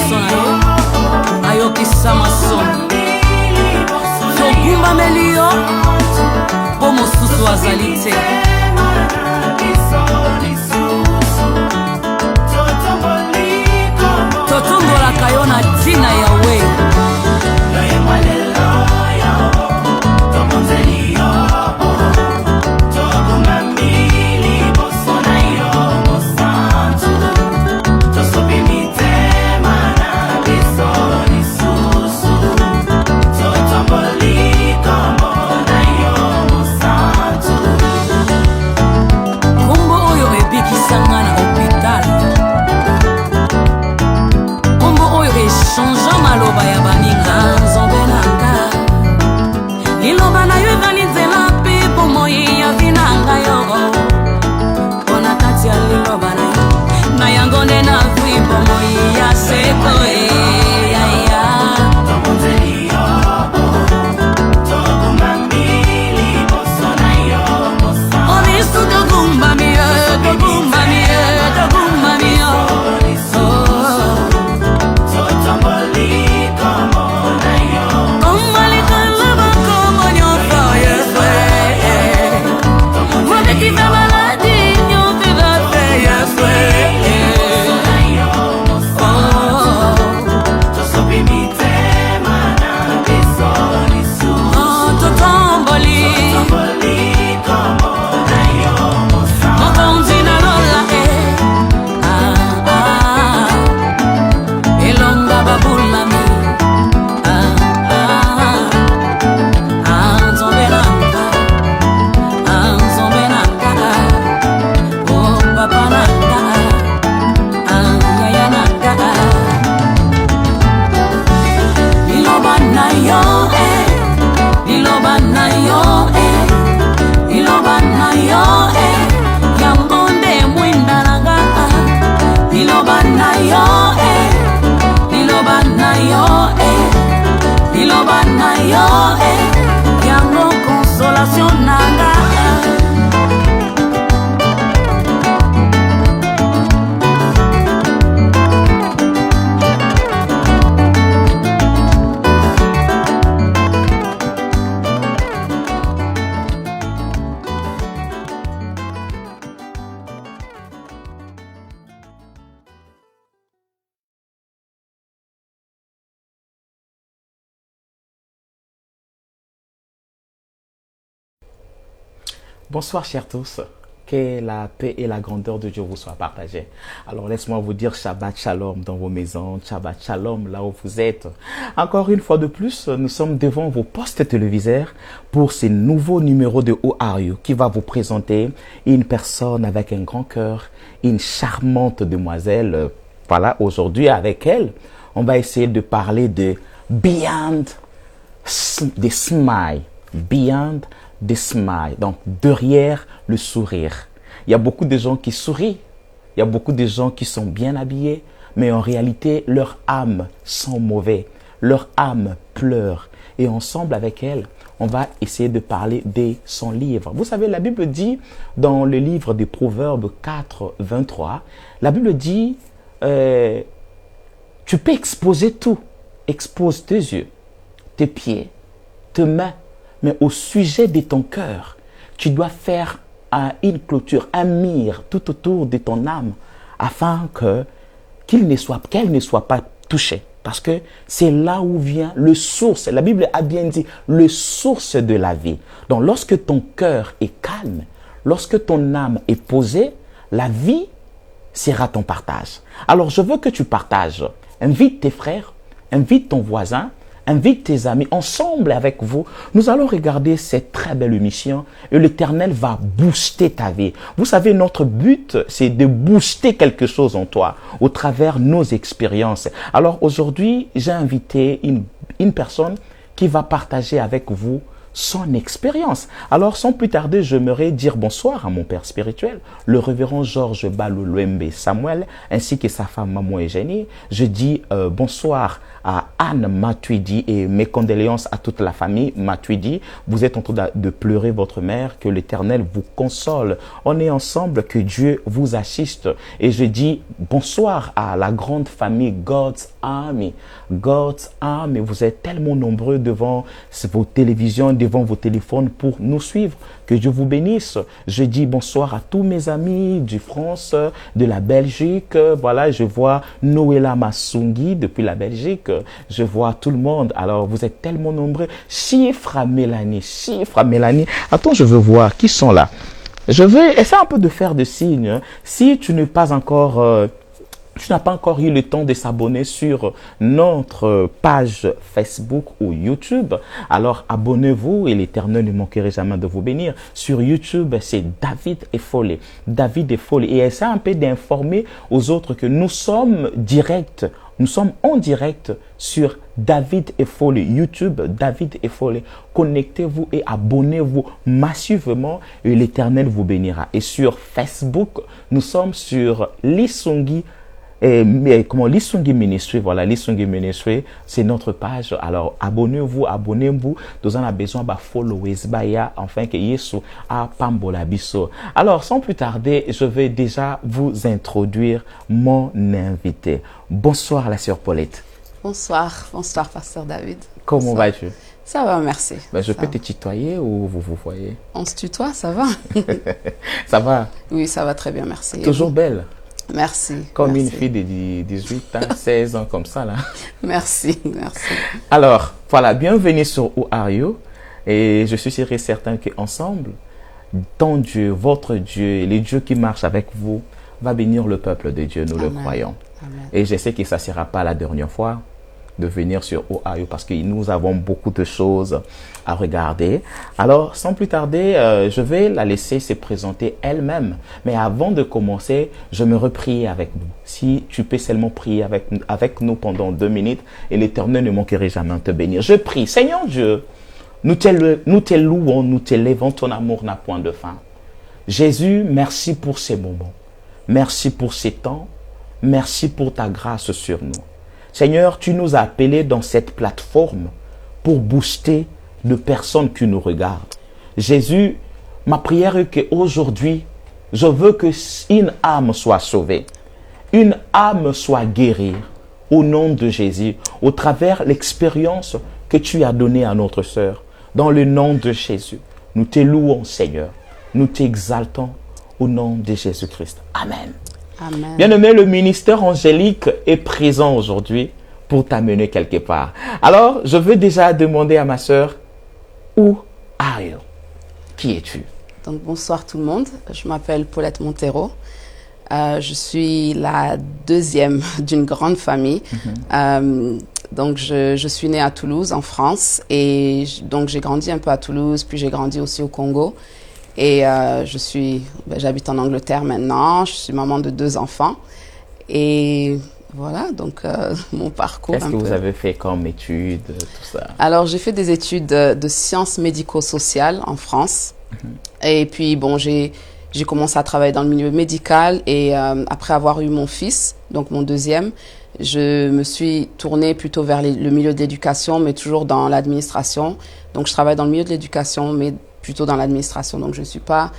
liboso na yo ayokisa masomo togumbameli yo mpo mosusu azali te. Totombolaka yo na ntina yawe Bonsoir chers tous, que la paix et la grandeur de Dieu vous soient partagées. Alors laisse-moi vous dire Shabbat Shalom dans vos maisons, Shabbat Shalom là où vous êtes. Encore une fois de plus, nous sommes devant vos postes téléviseurs pour ce nouveau numéro de Who Are You qui va vous présenter une personne avec un grand cœur, une charmante demoiselle. Voilà, aujourd'hui avec elle, on va essayer de parler de Beyond the Smile. Beyond the smile, donc derrière le sourire. Il y a beaucoup de gens qui sourient, il y a beaucoup de gens qui sont bien habillés, mais en réalité, leur âme sent mauvais, leur âme pleure. Et ensemble avec elle, on va essayer de parler de son livre. Vous savez, la Bible dit, dans le livre des Proverbes 4, 23, la Bible dit, tu peux exposer tout. Expose tes yeux, tes pieds, tes mains, mais au sujet de ton cœur, tu dois faire une clôture, un mur tout autour de ton âme, afin qu'elle ne soit pas touchée. Parce que c'est là où vient le source. La Bible a bien dit, le source de la vie. Donc lorsque ton cœur est calme, lorsque ton âme est posée, la vie sera ton partage. Alors je veux que tu partages. Invite tes frères, invite ton voisin, invite tes amis, ensemble avec vous, nous allons regarder cette très belle émission et l'Éternel va booster ta vie. Vous savez, notre but, c'est de booster quelque chose en toi au travers nos expériences. Alors aujourd'hui, j'ai invité une personne qui va partager avec vous son expérience. Alors, sans plus tarder, j'aimerais dire bonsoir à mon père spirituel, le révérend Georges Balou-Louembe Samuel, ainsi que sa femme Maman Eugénie. Je dis bonsoir à Anne Matuidi et mes condoléances à toute la famille Matuidi. Vous êtes en train de pleurer votre mère, que l'Éternel vous console. On est ensemble, que Dieu vous assiste. Et je dis bonsoir à la grande famille God's Army. God's Army, vous êtes tellement nombreux devant vos télévisions, devant vos téléphones pour nous suivre. Que Dieu vous bénisse. Je dis bonsoir à tous mes amis du France, de la Belgique. Voilà, je vois Noëlla Massungi depuis la Belgique. Je vois tout le monde. Alors, vous êtes tellement nombreux. Chiffre à Mélanie. Attends, je veux voir. Qui sont là? Je vais essayer un peu de faire des signes. Si tu n'es pas encore... tu n'as pas encore eu le temps de s'abonner sur notre page Facebook ou YouTube, alors abonnez-vous et l'Éternel ne manquerait jamais de vous bénir. Sur YouTube, c'est David Effolé. David Effolé. Et essaie un peu d'informer aux autres que nous sommes directs. Nous sommes en direct sur David Effolé, YouTube, David Effolé. Connectez-vous et abonnez-vous massivement et l'Éternel vous bénira. Et sur Facebook, nous sommes sur Lisungi Lisungi Ministry, voilà, Lisungi Ministry, c'est notre page. Alors, abonnez-vous. Nous en avons besoin de followers, enfin, que Yesu a pambola biso. Alors, sans plus tarder, je vais déjà vous introduire mon invité. Bonsoir, la sœur Paulette. Bonsoir, pasteur David. Comment vas-tu? Ça va, merci. Ben, je peux te tutoyer ou vous vous voyez? On se tutoie, ça va? Ça va? Oui, ça va très bien, merci. Toujours belle? Merci. Comme merci. Une fille de 18 ans, 16 ans, comme ça, là. Merci. Alors, voilà, bienvenue sur Who Are You? Et je suis sûr et certain qu'ensemble, ton Dieu, votre Dieu, les dieux qui marchent avec vous, va bénir le peuple de Dieu, nous Amen. le croyons. Amen. Et je sais que ça ne sera pas la dernière fois de venir sur Who Are You parce que nous avons beaucoup de choses à regarder. Alors, sans plus tarder, je vais la laisser se présenter elle-même. Mais avant de commencer, je me reprie avec vous. Si tu peux seulement prier avec nous pendant 2 minutes et l'Éternel ne manquerait jamais de te bénir. Je prie, Seigneur Dieu, nous te louons, nous t'élèvons, ton amour n'a point de fin. Jésus, merci pour ces moments. Merci pour ces temps. Merci pour ta grâce sur nous. Seigneur, tu nous as appelés dans cette plateforme pour booster de personnes qui nous regardent. Jésus, ma prière est qu'aujourd'hui, je veux qu'une âme soit sauvée, une âme soit guérie au nom de Jésus, au travers de l'expérience que tu as donnée à notre sœur. Dans le nom de Jésus, nous te louons, Seigneur. Nous t'exaltons au nom de Jésus-Christ. Amen. Amen. Bien-aimé, le ministère angélique est présent aujourd'hui pour t'amener quelque part. Alors, je veux déjà demander à ma sœur, où are you? Qui es-tu? Donc, bonsoir tout le monde. Je m'appelle Paulette Montero. Je suis la deuxième d'une grande famille. Donc, je suis née à Toulouse, en France. Donc, j'ai grandi un peu à Toulouse, puis j'ai grandi aussi au Congo. Et j'habite en Angleterre maintenant. Je suis maman de 2 enfants. Et voilà, donc mon parcours. Qu'est-ce que vous avez fait comme études, tout ça? Alors, j'ai fait des études de sciences médico-sociales en France. Et puis, bon, j'ai commencé à travailler dans le milieu médical. Et après avoir eu mon fils, donc mon deuxième, je me suis tournée plutôt vers le milieu de l'éducation, mais toujours dans l'administration. Donc, je travaille dans le milieu de l'éducation, mais plutôt dans l'administration. Donc, je ne suis pas,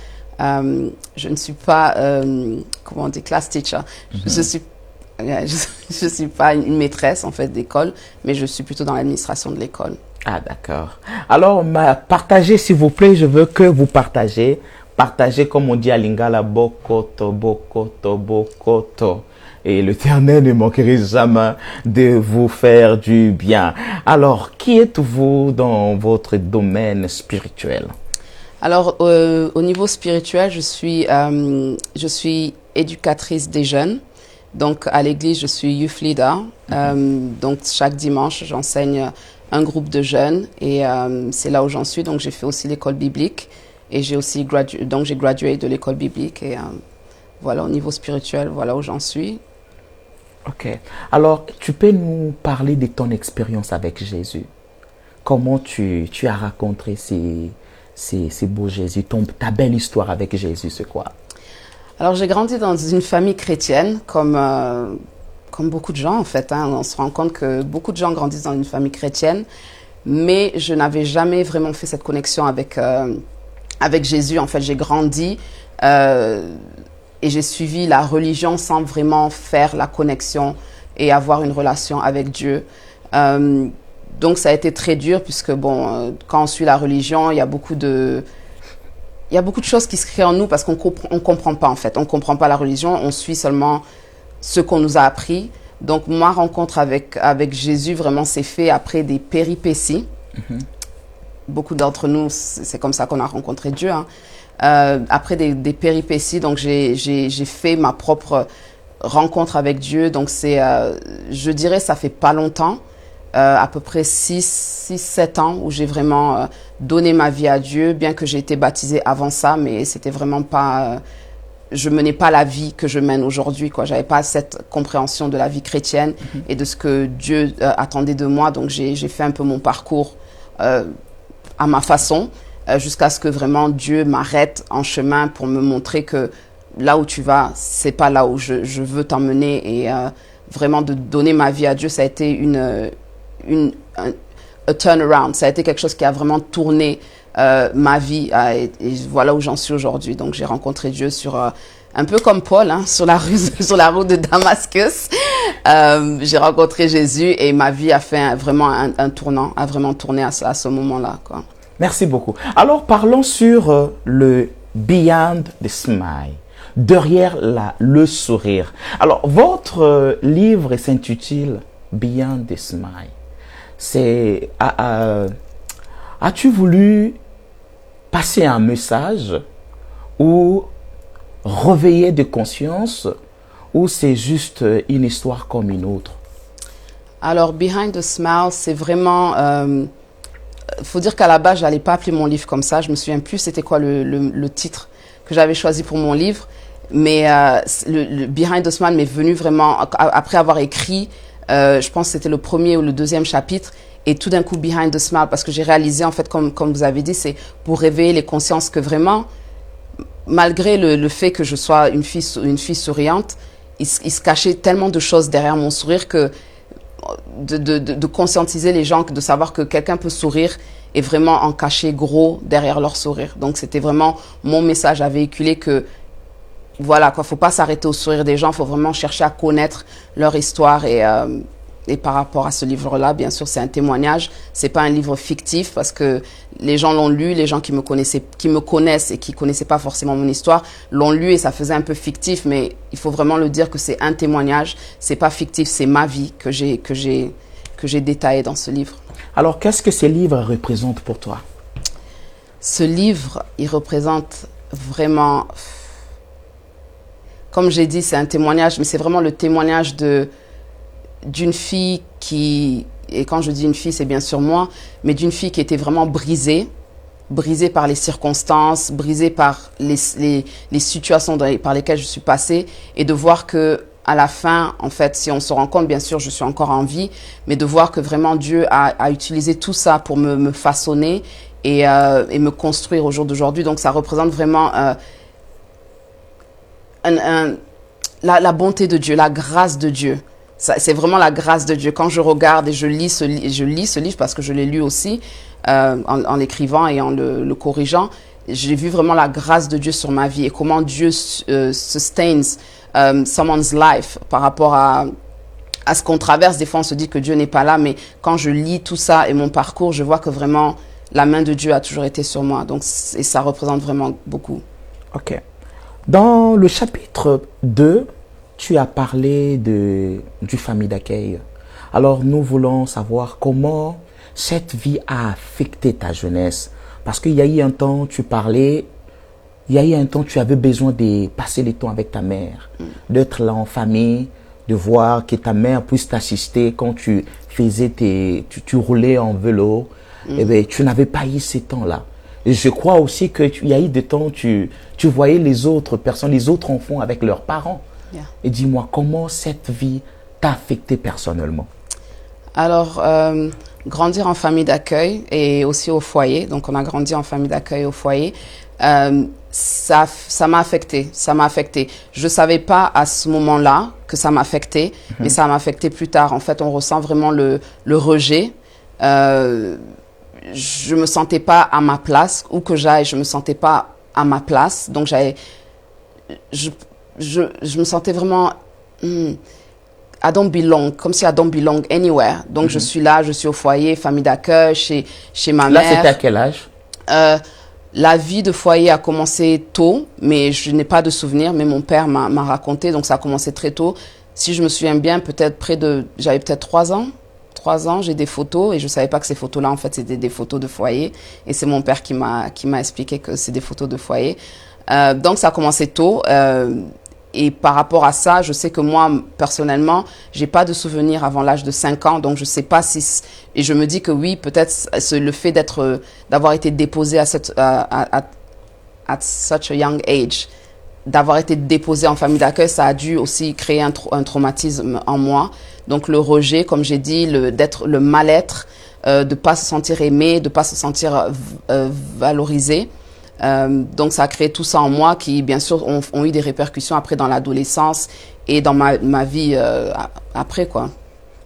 comment on dit, class teacher. Je suis pas une maîtresse, en fait, d'école, mais je suis plutôt dans l'administration de l'école. Ah, d'accord. Alors, partagez, s'il vous plaît. Je veux que vous partagez. Partagez, comme on dit à Lingala, bokoto, bokoto, bokoto. Et l'Éternel ne manquerait jamais de vous faire du bien. Alors, qui êtes-vous dans votre domaine spirituel? Alors, au niveau spirituel, je suis éducatrice des jeunes. Donc, à l'église, je suis youth leader. Donc, chaque dimanche, j'enseigne un groupe de jeunes et c'est là où j'en suis. Donc, j'ai fait aussi l'école biblique et j'ai aussi gradué de l'école biblique et voilà, au niveau spirituel, voilà où j'en suis. Ok. Alors, tu peux nous parler de ton expérience avec Jésus? comment tu as rencontré ces beaux Jésus, ta belle histoire avec Jésus, c'est quoi? Alors, j'ai grandi dans une famille chrétienne, comme beaucoup de gens, en fait. Hein. On se rend compte que beaucoup de gens grandissent dans une famille chrétienne, mais je n'avais jamais vraiment fait cette connexion avec Jésus. En fait, j'ai grandi et j'ai suivi la religion sans vraiment faire la connexion et avoir une relation avec Dieu. Donc, ça a été très dur, puisque, quand on suit la religion, il y a beaucoup de choses qui se créent en nous parce qu'on comprend pas, en fait. On comprend pas la religion, on suit seulement ce qu'on nous a appris. Donc, ma rencontre avec Jésus, vraiment, s'est fait après des péripéties. Beaucoup d'entre nous, c'est comme ça qu'on a rencontré Dieu. Hein. Après des péripéties, donc j'ai fait ma propre rencontre avec Dieu. Donc, je dirais, ça fait pas longtemps. À peu près 6-7 ans où j'ai vraiment donné ma vie à Dieu, bien que j'ai été baptisée avant ça, mais c'était vraiment pas, je menais pas la vie que je mène aujourd'hui, quoi. J'avais pas cette compréhension de la vie chrétienne et de ce que Dieu attendait de moi, donc j'ai fait un peu mon parcours à ma façon, jusqu'à ce que vraiment Dieu m'arrête en chemin pour me montrer que là où tu vas, c'est pas là où je veux t'emmener, et vraiment de donner ma vie à Dieu, ça a été un turnaround. Ça a été quelque chose qui a vraiment tourné ma vie, et voilà où j'en suis aujourd'hui. Donc, j'ai rencontré Dieu un peu comme Paul, hein, sur la route de Damascus. J'ai rencontré Jésus et ma vie a fait vraiment un tournant, a vraiment tourné à ce moment-là, quoi. Merci beaucoup. Alors, parlons sur le Beyond the Smile, derrière le sourire. Alors, votre livre s'intitule Beyond the Smile. As-tu voulu passer un message ou réveiller de conscience, ou c'est juste une histoire comme une autre? Alors, Behind the Smile, c'est vraiment... faut dire qu'à la base, je n'allais pas appeler mon livre comme ça. Je me souviens plus c'était quoi le titre que j'avais choisi pour mon livre. Mais le Behind the Smile m'est venu vraiment après avoir écrit... je pense que c'était le premier ou le deuxième chapitre, et tout d'un coup, Behind the Smile, parce que j'ai réalisé, en fait, comme vous avez dit, c'est pour réveiller les consciences que vraiment, malgré le fait que je sois une fille souriante, il se cachait tellement de choses derrière mon sourire que de conscientiser les gens, de savoir que quelqu'un peut sourire et vraiment en cacher gros derrière leur sourire. Donc, c'était vraiment mon message à véhiculer, que voilà, quoi, faut pas s'arrêter au sourire des gens, faut vraiment chercher à connaître leur histoire, et par rapport à ce livre-là, bien sûr, c'est un témoignage. C'est pas un livre fictif, parce que les gens l'ont lu, les gens qui me connaissent et qui connaissaient pas forcément mon histoire l'ont lu, et ça faisait un peu fictif, mais il faut vraiment le dire que c'est un témoignage, c'est pas fictif, c'est ma vie que j'ai détaillée dans ce livre. Alors, qu'est-ce que ces livres représentent pour toi? Ce livre, il représente vraiment... Comme j'ai dit, c'est un témoignage, mais c'est vraiment le témoignage d'une fille qui, et quand je dis une fille, c'est bien sûr moi, mais d'une fille qui était vraiment brisée par les circonstances, brisée par les situations par lesquelles je suis passée, et de voir que à la fin, en fait, si on se rend compte, bien sûr, je suis encore en vie, mais de voir que vraiment Dieu a utilisé tout ça pour me façonner et me construire au jour d'aujourd'hui. Donc, ça représente vraiment... la bonté de Dieu, la grâce de Dieu. C'est vraiment la grâce de Dieu. Quand je regarde et je lis ce livre, parce que je l'ai lu aussi, en l'écrivant et en le corrigeant, j'ai vu vraiment la grâce de Dieu sur ma vie, et comment Dieu sustains someone's life par rapport à ce qu'on traverse. Des fois, on se dit que Dieu n'est pas là, mais quand je lis tout ça et mon parcours, je vois que vraiment la main de Dieu a toujours été sur moi. Donc, et ça représente vraiment beaucoup. Ok. Dans le chapitre 2, tu as parlé du famille d'accueil. Alors, nous voulons savoir comment cette vie a affecté ta jeunesse. Parce qu'il y a eu un temps, tu parlais, il y a eu un temps, tu avais besoin de passer le temps avec ta mère, d'être là en famille, de voir que ta mère puisse t'assister quand tu faisais tu roulais en vélo. Eh bien, tu n'avais pas eu ces temps-là. Et je crois aussi qu'il y a eu des temps où tu voyais les autres personnes, les autres enfants avec leurs parents. Yeah. Et dis-moi, comment cette vie t'a affecté personnellement? Alors, grandir en famille d'accueil et aussi au foyer, donc on a grandi en famille d'accueil au foyer, ça m'a affecté, ça m'a affecté. Je savais pas à ce moment-là que ça m'affectait, mais ça m'a affecté plus tard. En fait, on ressent vraiment le rejet. Je me sentais pas à ma place, où que j'aille, je me sentais pas à ma place, donc je me sentais vraiment I don't belong, comme si I don't belong anywhere. Donc je suis là, je suis au foyer, famille d'accueil, chez ma mère. Là, c'était à quel âge? La vie de foyer a commencé tôt, mais je n'ai pas de souvenirs, mais mon père m'a raconté, donc ça a commencé très tôt. Si je me souviens bien, j'avais peut-être 3 ans. 3 ans, j'ai des photos et je savais pas que ces photos-là, en fait, c'était des photos de foyer. Et c'est mon père qui m'a expliqué que c'est des photos de foyer. Donc ça a commencé tôt. Et par rapport à ça, je sais que moi, personnellement, j'ai pas de souvenirs avant l'âge de 5 ans, donc je sais pas si, et je me dis que oui, peut-être le fait d'avoir été déposé at such a young age, d'avoir été déposé en famille d'accueil, ça a dû aussi créer un traumatisme en moi. Donc le rejet, comme j'ai dit, le mal-être, de pas se sentir aimé, de pas se sentir valorisé. Donc ça a créé tout ça en moi qui bien sûr ont eu des répercussions après dans l'adolescence et dans ma vie après quoi.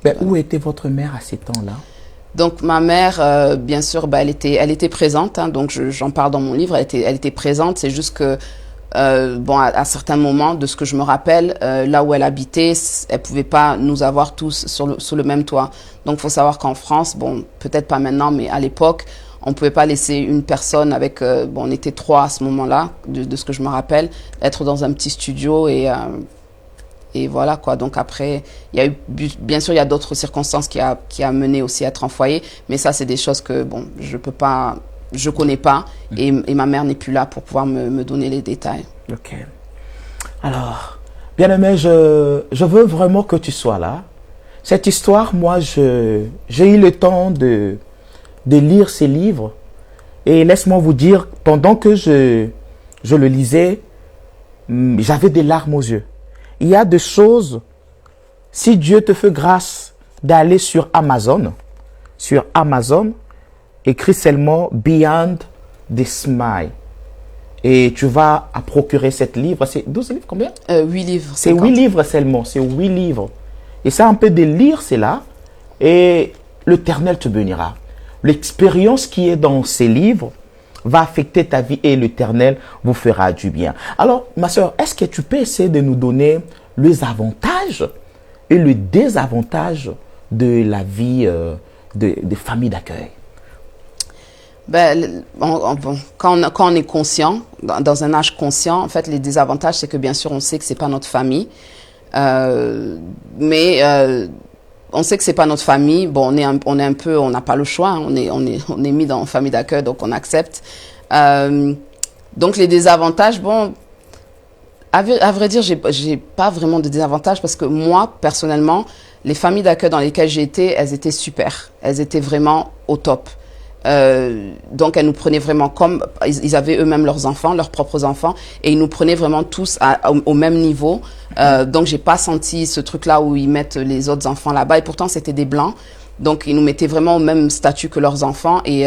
Ben, où était votre mère à ces temps-là? Donc ma mère bien sûr elle était présente hein, donc j'en parle dans mon livre, elle était présente, c'est juste que bon à certains moments de ce que je me rappelle là où elle habitait, elle pouvait pas nous avoir tous sous le même toit. Donc faut savoir qu'en France, bon peut-être pas maintenant mais à l'époque on pouvait pas laisser une personne avec, on était 3 à ce moment-là, de ce que je me rappelle, être dans un petit studio et voilà quoi. Donc après, il y a eu, bien sûr, il y a d'autres circonstances qui a mené aussi à être en foyer, mais ça c'est des choses que bon, je connais pas et ma mère n'est plus là pour pouvoir me donner les détails. Ok. Alors, bien-aimé, je veux vraiment que tu sois là. Cette histoire, moi, j'ai eu le temps de lire ces livres. Et laisse-moi vous dire, pendant que je le lisais, j'avais des larmes aux yeux. Il y a des choses, si Dieu te fait grâce d'aller sur Amazon, écris seulement Beyond the Smile. Et tu vas à procurer cet livre. C'est 12 livres, combien? 8 livres. C'est 8 livres seulement, c'est 8 livres. Et ça, un peu de lire cela, et l'Éternel te bénira. L'expérience qui est dans ces livres va affecter ta vie et l'Éternel vous fera du bien. Alors, ma soeur, est-ce que tu peux essayer de nous donner les avantages et les désavantages de la vie de famille d'accueil? Ben, quand on est conscient, dans un âge conscient, en fait, les désavantages, c'est que bien sûr, on sait que c'est pas notre famille. Mais on sait que c'est pas notre famille. Bon, on n'a pas le choix. Hein. On est mis dans une famille d'accueil, donc on accepte. Donc les désavantages, bon, à vrai dire, j'ai pas vraiment de désavantages parce que moi, personnellement, les familles d'accueil dans lesquelles j'ai été, elles étaient super. Elles étaient vraiment au top. Donc elles nous prenaient vraiment comme ils avaient eux-mêmes leurs enfants, leurs propres enfants, et ils nous prenaient vraiment tous au même niveau. Donc j'ai pas senti ce truc-là où ils mettent les autres enfants là-bas. Et pourtant c'était des blancs, donc ils nous mettaient vraiment au même statut que leurs enfants. Et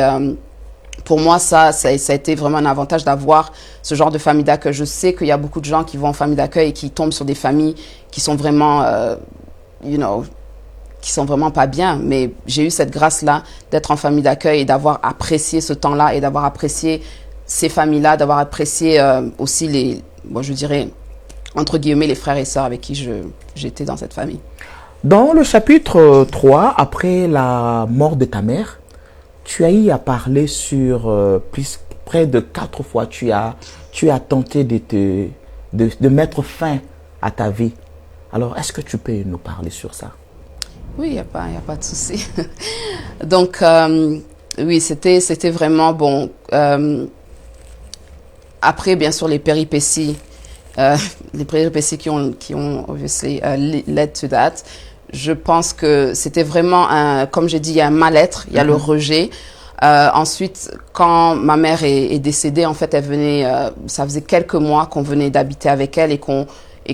pour moi ça a été vraiment un avantage d'avoir ce genre de famille d'accueil. Je sais qu'il y a beaucoup de gens qui vont en famille d'accueil et qui tombent sur des familles qui sont vraiment, qui sont vraiment pas bien, mais j'ai eu cette grâce-là d'être en famille d'accueil et d'avoir apprécié ce temps-là et d'avoir apprécié ces familles-là, d'avoir apprécié aussi je dirais, entre guillemets, les frères et sœurs avec qui j'étais dans cette famille. Dans le chapitre 3, après la mort de ta mère, tu as eu à parler sur près de 4 fois, tu as tenté de mettre fin à ta vie. Alors, est-ce que tu peux nous parler sur ça? Oui, il n'y a pas de souci. Donc, oui, c'était vraiment bon. Après, bien sûr, les péripéties qui ont obviously led to that. Je pense que c'était vraiment comme j'ai dit, il y a un mal-être, il y a le rejet. Ensuite, quand ma mère est décédée, en fait, elle venait, ça faisait quelques mois qu'on venait d'habiter avec elle et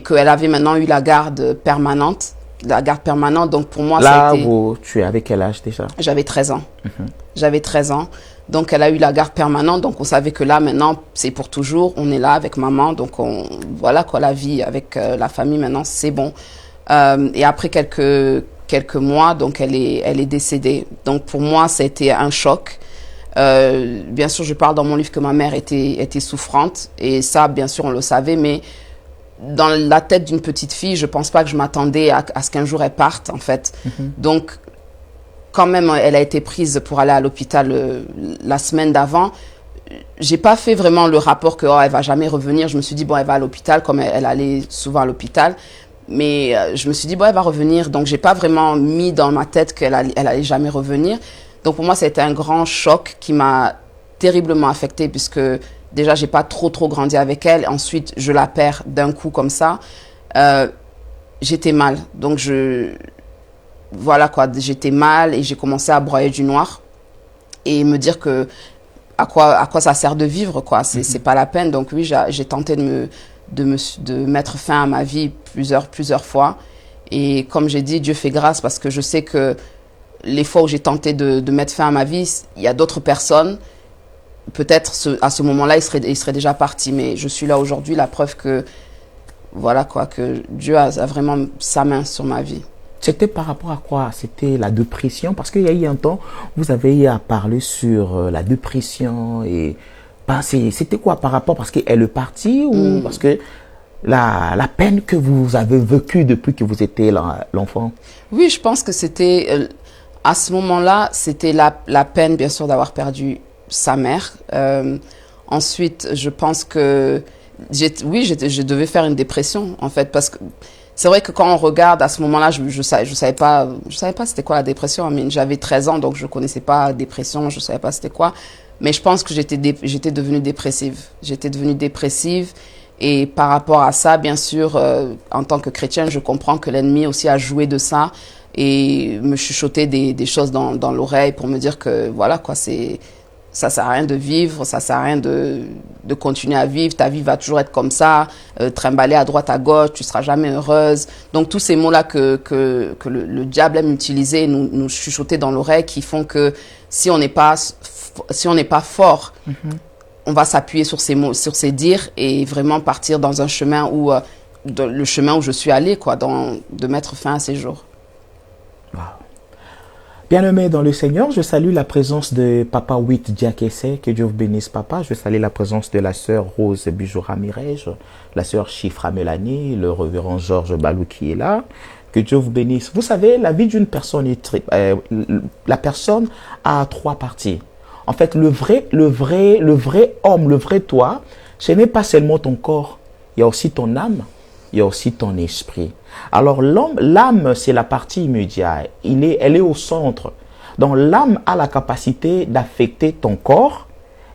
qu'elle avait maintenant eu la garde permanente. la garde permanente. Donc pour moi, Là, ça a été... tu avais quel âge déjà? J'avais 13 ans. J'avais 13 ans. Donc elle a eu la garde permanente. Donc on savait que là, maintenant, c'est pour toujours. On est là avec maman. Donc voilà quoi, la vie avec la famille maintenant, c'est bon. Et après quelques mois, donc elle est décédée. Donc pour moi, ça a été un choc. Bien sûr, je parle dans mon livre que ma mère était souffrante. Et ça, bien sûr, on le savait. Mais dans la tête d'une petite fille, je pense pas que je m'attendais à ce qu'un jour elle parte, en fait. Donc, quand même, elle a été prise pour aller à l'hôpital la semaine d'avant. J'ai pas fait vraiment le rapport que elle va jamais revenir. Je me suis dit bon, elle va à l'hôpital comme elle allait souvent à l'hôpital. Mais je me suis dit bon, elle va revenir. Donc, j'ai pas vraiment mis dans ma tête qu'elle allait jamais revenir. Donc, pour moi, ça a été un grand choc qui m'a terriblement affectée puisque déjà, j'ai pas trop grandi avec elle. Ensuite, je la perds d'un coup comme ça. J'étais mal. Donc, voilà quoi, j'étais mal et j'ai commencé à broyer du noir et me dire que à quoi ça sert de vivre quoi. C'est pas la peine. Donc oui, j'ai tenté de mettre fin à ma vie plusieurs fois. Et comme j'ai dit, Dieu fait grâce parce que je sais que les fois où j'ai tenté de mettre fin à ma vie, il y a d'autres personnes. Peut-être à ce moment-là, ils seraient déjà partis. Mais je suis là aujourd'hui, la preuve que, voilà quoi, que Dieu a vraiment sa main sur ma vie. C'était par rapport à quoi? C'était la dépression? Parce qu'il y a eu un temps, vous avez eu à parler sur la dépression et c'était quoi par rapport? Parce qu'elle est partie ou parce que la peine que vous avez vécue depuis que vous étiez l'enfant? Oui, je pense que c'était, à ce moment-là, c'était la peine, bien sûr, d'avoir perdu sa mère. Ensuite, je pense que, je devais faire une dépression, en fait, parce que c'est vrai que quand on regarde à ce moment-là, je savais pas c'était quoi la dépression. Mais j'avais 13 ans, donc je connaissais pas la dépression, je savais pas c'était quoi. Mais je pense que j'étais devenue dépressive. J'étais devenue dépressive. Et par rapport à ça, bien sûr, en tant que chrétienne, je comprends que l'ennemi aussi a joué de ça et me chuchoter des choses dans l'oreille pour me dire que voilà quoi, ça sert à rien de vivre, ça sert à rien de continuer à vivre, ta vie va toujours être comme ça, trimballer à droite à gauche, tu seras jamais heureuse. Donc tous ces mots-là que le diable aime utiliser, nous chuchoter dans l'oreille, qui font que si on n'est pas fort, on va s'appuyer sur ces mots, sur ces dires et vraiment partir dans un chemin le chemin où je suis allée quoi, de mettre fin à ces jours. Wow. Bien-aimé dans le Seigneur, je salue la présence de Papa Witt Diakese, que Dieu vous bénisse Papa. Je salue la présence de la sœur Rose Bijou Ramirez, la sœur Chifra Mélanie, le révérend Georges Balou qui est là. Que Dieu vous bénisse. Vous savez, la vie d'une personne la personne a trois parties. En fait, le vrai homme, le vrai toi, ce n'est pas seulement ton corps, il y a aussi ton âme. Il y a aussi ton esprit. Alors l'âme, c'est la partie immédiate. Elle est au centre. Donc l'âme a la capacité d'affecter ton corps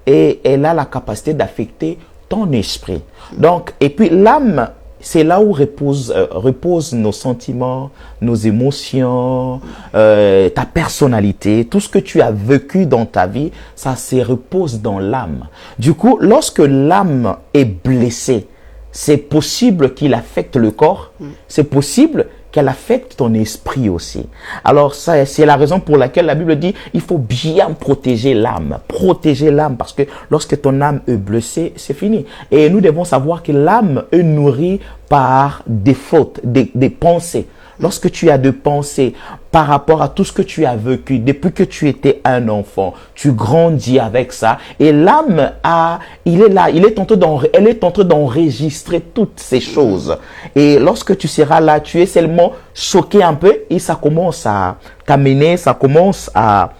et elle a la capacité d'affecter ton esprit. Donc, et puis l'âme, c'est là où reposent nos sentiments, nos émotions, ta personnalité, tout ce que tu as vécu dans ta vie, ça se repose dans l'âme. Du coup, lorsque l'âme est blessée, c'est possible qu'il affecte le corps, c'est possible qu'elle affecte ton esprit aussi. Alors, ça, c'est la raison pour laquelle la Bible dit il faut bien protéger l'âme. Protéger l'âme, parce que lorsque ton âme est blessée, c'est fini. Et nous devons savoir que l'âme est nourrie par des fautes, des pensées. Lorsque tu as des pensées par rapport à tout ce que tu as vécu depuis que tu étais un enfant, tu grandis avec ça et l'âme elle est en train d'enregistrer toutes ces choses. Et lorsque tu seras là, tu es seulement choqué un peu et ça commence à t'amener, ça commence à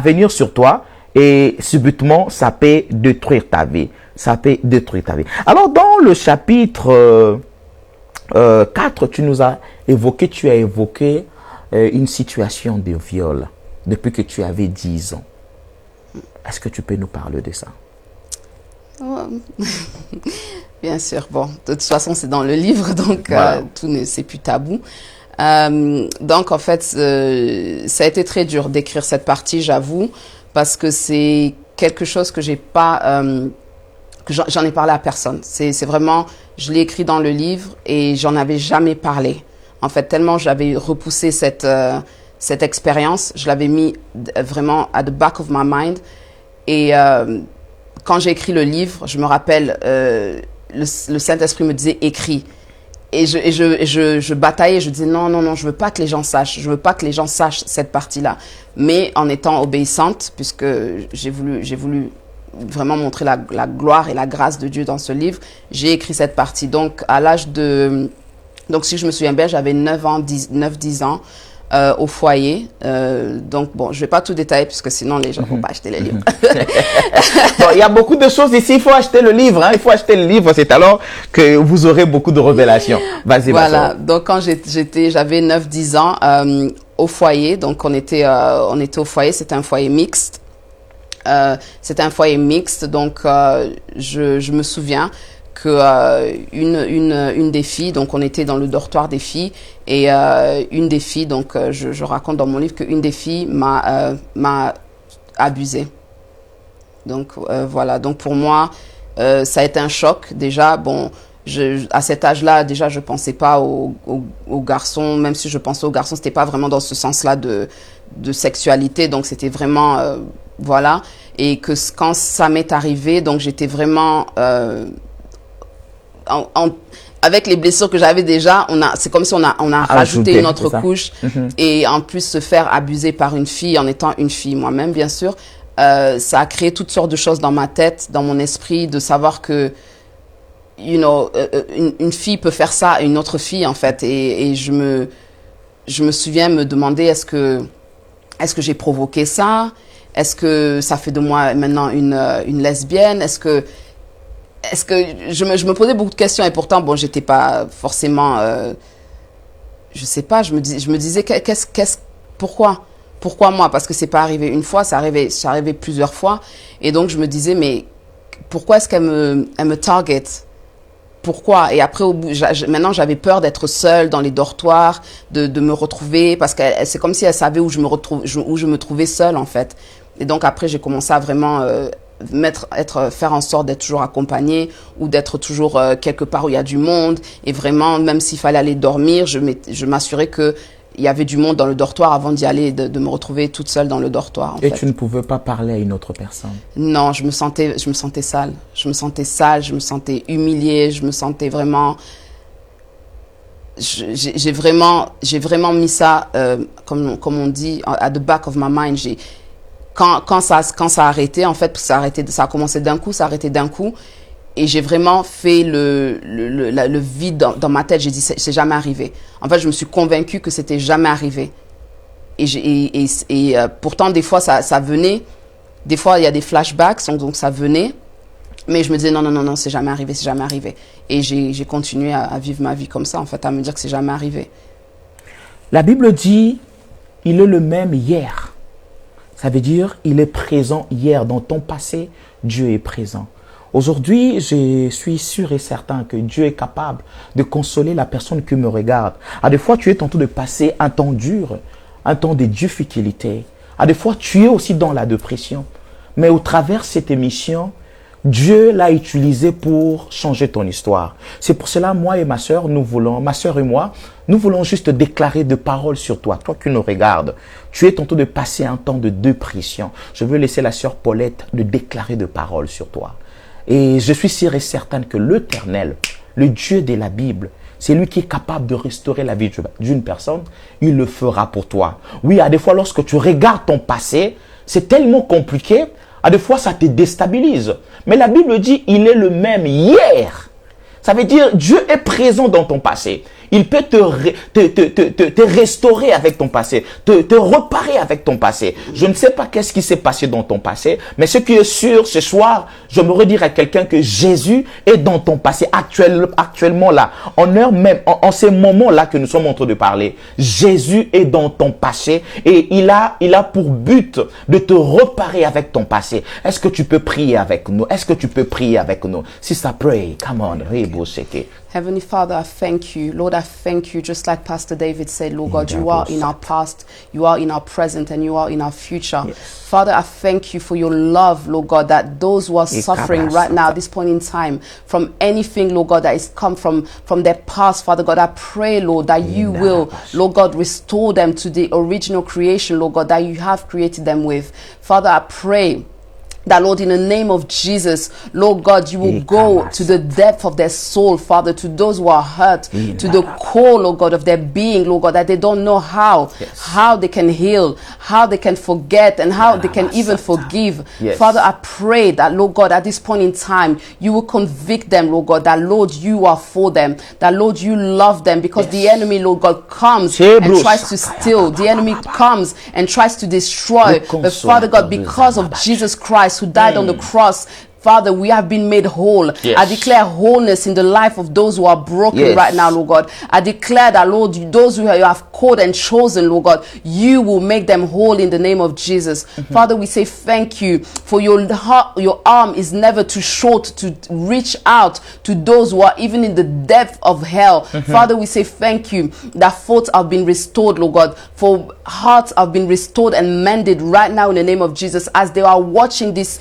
venir sur toi et subitement ça peut détruire ta vie. Ça peut détruire ta vie. Alors dans le chapitre 4, tu as évoqué une situation de viol depuis que tu avais 10 ans. Est-ce que tu peux nous parler de ça? Bien sûr. Bon, de toute façon, c'est dans le livre, donc voilà. C'est plus tabou. Donc, en fait, ça a été très dur d'écrire cette partie, j'avoue, parce que c'est quelque chose que j'ai pas... que j'en ai parlé à personne. C'est vraiment, je l'ai écrit dans le livre et j'en avais jamais parlé. En fait, tellement j'avais repoussé cette expérience, je l'avais mis vraiment at the back of my mind. Et quand j'ai écrit le livre, je me rappelle, le Saint-Esprit me disait écris. Et je bataillais, je disais non, je veux pas que les gens sachent, je veux pas que les gens sachent cette partie-là. Mais en étant obéissante, puisque j'ai voulu vraiment montrer la gloire et la grâce de Dieu dans ce livre, j'ai écrit cette partie. Donc donc si je me souviens bien, j'avais 9-10 ans. Au foyer. Donc, bon, je vais pas tout détailler puisque sinon les gens vont pas acheter les livres. Bon, il y a beaucoup de choses ici. Il faut acheter le livre. Hein. Il faut acheter le livre. C'est alors que vous aurez beaucoup de révélations. Vas-y, voilà. Donc, quand j'avais 9-10 ans, au foyer. Donc, on était au foyer. C'était un foyer mixte. Donc, je me souviens que une des filles, donc on était dans le dortoir des filles, et une des filles, donc je raconte dans mon livre qu'une des filles m'a abusée. Donc voilà, donc pour moi, ça a été un choc. Déjà, bon, à cet âge-là, déjà, je pensais pas aux garçons, même si je pensais aux garçons, c'était pas vraiment dans ce sens-là de sexualité, donc c'était vraiment, voilà. Et que quand ça m'est arrivé, donc j'étais vraiment... avec les blessures que j'avais déjà, c'est comme si on a rajouté une autre couche. Et en plus se faire abuser par une fille en étant une fille moi-même, bien sûr, ça a créé toutes sortes de choses dans ma tête, dans mon esprit, de savoir que, une fille peut faire ça à une autre fille, en fait. Et je me souviens me demander, est-ce que j'ai provoqué ça? Est-ce que ça fait de moi maintenant une lesbienne? Est-ce que je me posais beaucoup de questions, et pourtant, bon, j'étais pas forcément, je sais pas, je me disais, pourquoi moi? Parce que c'est pas arrivé une fois, c'est arrivé plusieurs fois. Et donc, je me disais, mais pourquoi est-ce qu'elle me target? Pourquoi? Et après, maintenant, j'avais peur d'être seule dans les dortoirs, de me retrouver, parce que c'est comme si elle savait où je me trouvais seule, en fait. Et donc, après, j'ai commencé à vraiment, faire en sorte d'être toujours accompagnée, ou d'être toujours quelque part où il y a du monde. Et vraiment, même s'il fallait aller dormir, je m'assurais que il y avait du monde dans le dortoir avant d'y aller, de me retrouver toute seule dans le dortoir. Et tu ne pouvais pas parler à une autre personne? Non, je me sentais sale. Je me sentais humiliée. Je me sentais vraiment... J'ai vraiment mis ça, comme on dit, at the back of my mind. Quand ça a arrêté, en fait, parce que ça a commencé d'un coup, ça a arrêté d'un coup. Et j'ai vraiment fait le vide dans ma tête. J'ai dit, c'est jamais arrivé. En fait, je me suis convaincue que c'était jamais arrivé. Et pourtant, des fois, ça venait. Des fois, il y a des flashbacks, donc ça venait. Mais je me disais, non, c'est jamais arrivé, c'est jamais arrivé. Et j'ai continué à vivre ma vie comme ça, en fait, à me dire que c'est jamais arrivé. La Bible dit, il est le même hier. Ça veut dire, il est présent hier. Dans ton passé, Dieu est présent. Aujourd'hui, je suis sûr et certain que Dieu est capable de consoler la personne qui me regarde. À des fois, tu es tenté de passer un temps dur, un temps de difficulté. À des fois, tu es aussi dans la dépression. Mais au travers de cette émission, Dieu l'a utilisé pour changer ton histoire. C'est pour cela, moi et ma sœur, ma sœur et moi, nous voulons juste déclarer de paroles sur toi. Toi qui nous regardes, tu es tenté de passer un temps de dépression. Je veux laisser la sœur Paulette de déclarer de paroles sur toi. Et je suis sûr et certaine que l'Éternel, le Dieu de la Bible, c'est lui qui est capable de restaurer la vie d'une personne. Il le fera pour toi. Oui, à des fois, lorsque tu regardes ton passé, c'est tellement compliqué. À des fois, ça te déstabilise. Mais la Bible dit, il est le même hier. Ça veut dire, Dieu est présent dans ton passé. Il peut te restaurer avec ton passé, te reparer avec ton passé. Je ne sais pas qu'est-ce qui s'est passé dans ton passé, mais ce qui est sûr, ce soir, je me redire à quelqu'un que Jésus est dans ton passé, actuellement là, en heure même, en ces moments-là que nous sommes en train de parler. Jésus est dans ton passé et il a pour but de te reparer avec ton passé. Est-ce que tu peux prier avec nous? Est-ce que tu peux prier avec nous? Si ça pray, come on, Rebo Seke. Heavenly Father, I thank you. Lord, I thank you, just like Pastor David said, Lord God, you are in our past, you are in our present, and you are in our future. Yes. Father, I thank you for your love, Lord God, that those who are suffering right now, at this point in time, from anything, Lord God, that is come from their past, Father God, I pray, Lord, that you will, Lord God, restore them to the original creation, Lord God, that you have created them with. Father, I pray that, Lord, in the name of Jesus, Lord God, you will go to the depth of their soul, Father, to those who are hurt, to the core, Lord God, of their being, Lord God, that they don't know how they can heal, how they can forget, and how they can even forgive. Father, I pray that, Lord God, at this point in time, you will convict them, Lord God, that, Lord, you are for them, that, Lord, you love them, because the enemy, Lord God, comes and tries to steal. The enemy comes and tries to destroy. But, Father God, because of Jesus Christ, who died on the cross, Father, we have been made whole. Yes. I declare wholeness in the life of those who are broken right now, Lord God. I declare that, Lord, those who you have called and chosen, Lord God, you will make them whole in the name of Jesus. Father, we say thank you for your arm is never too short to reach out to those who are even in the depth of hell. Father, we say thank you that thoughts have been restored, Lord God, for hearts have been restored and mended right now in the name of Jesus. As they are watching this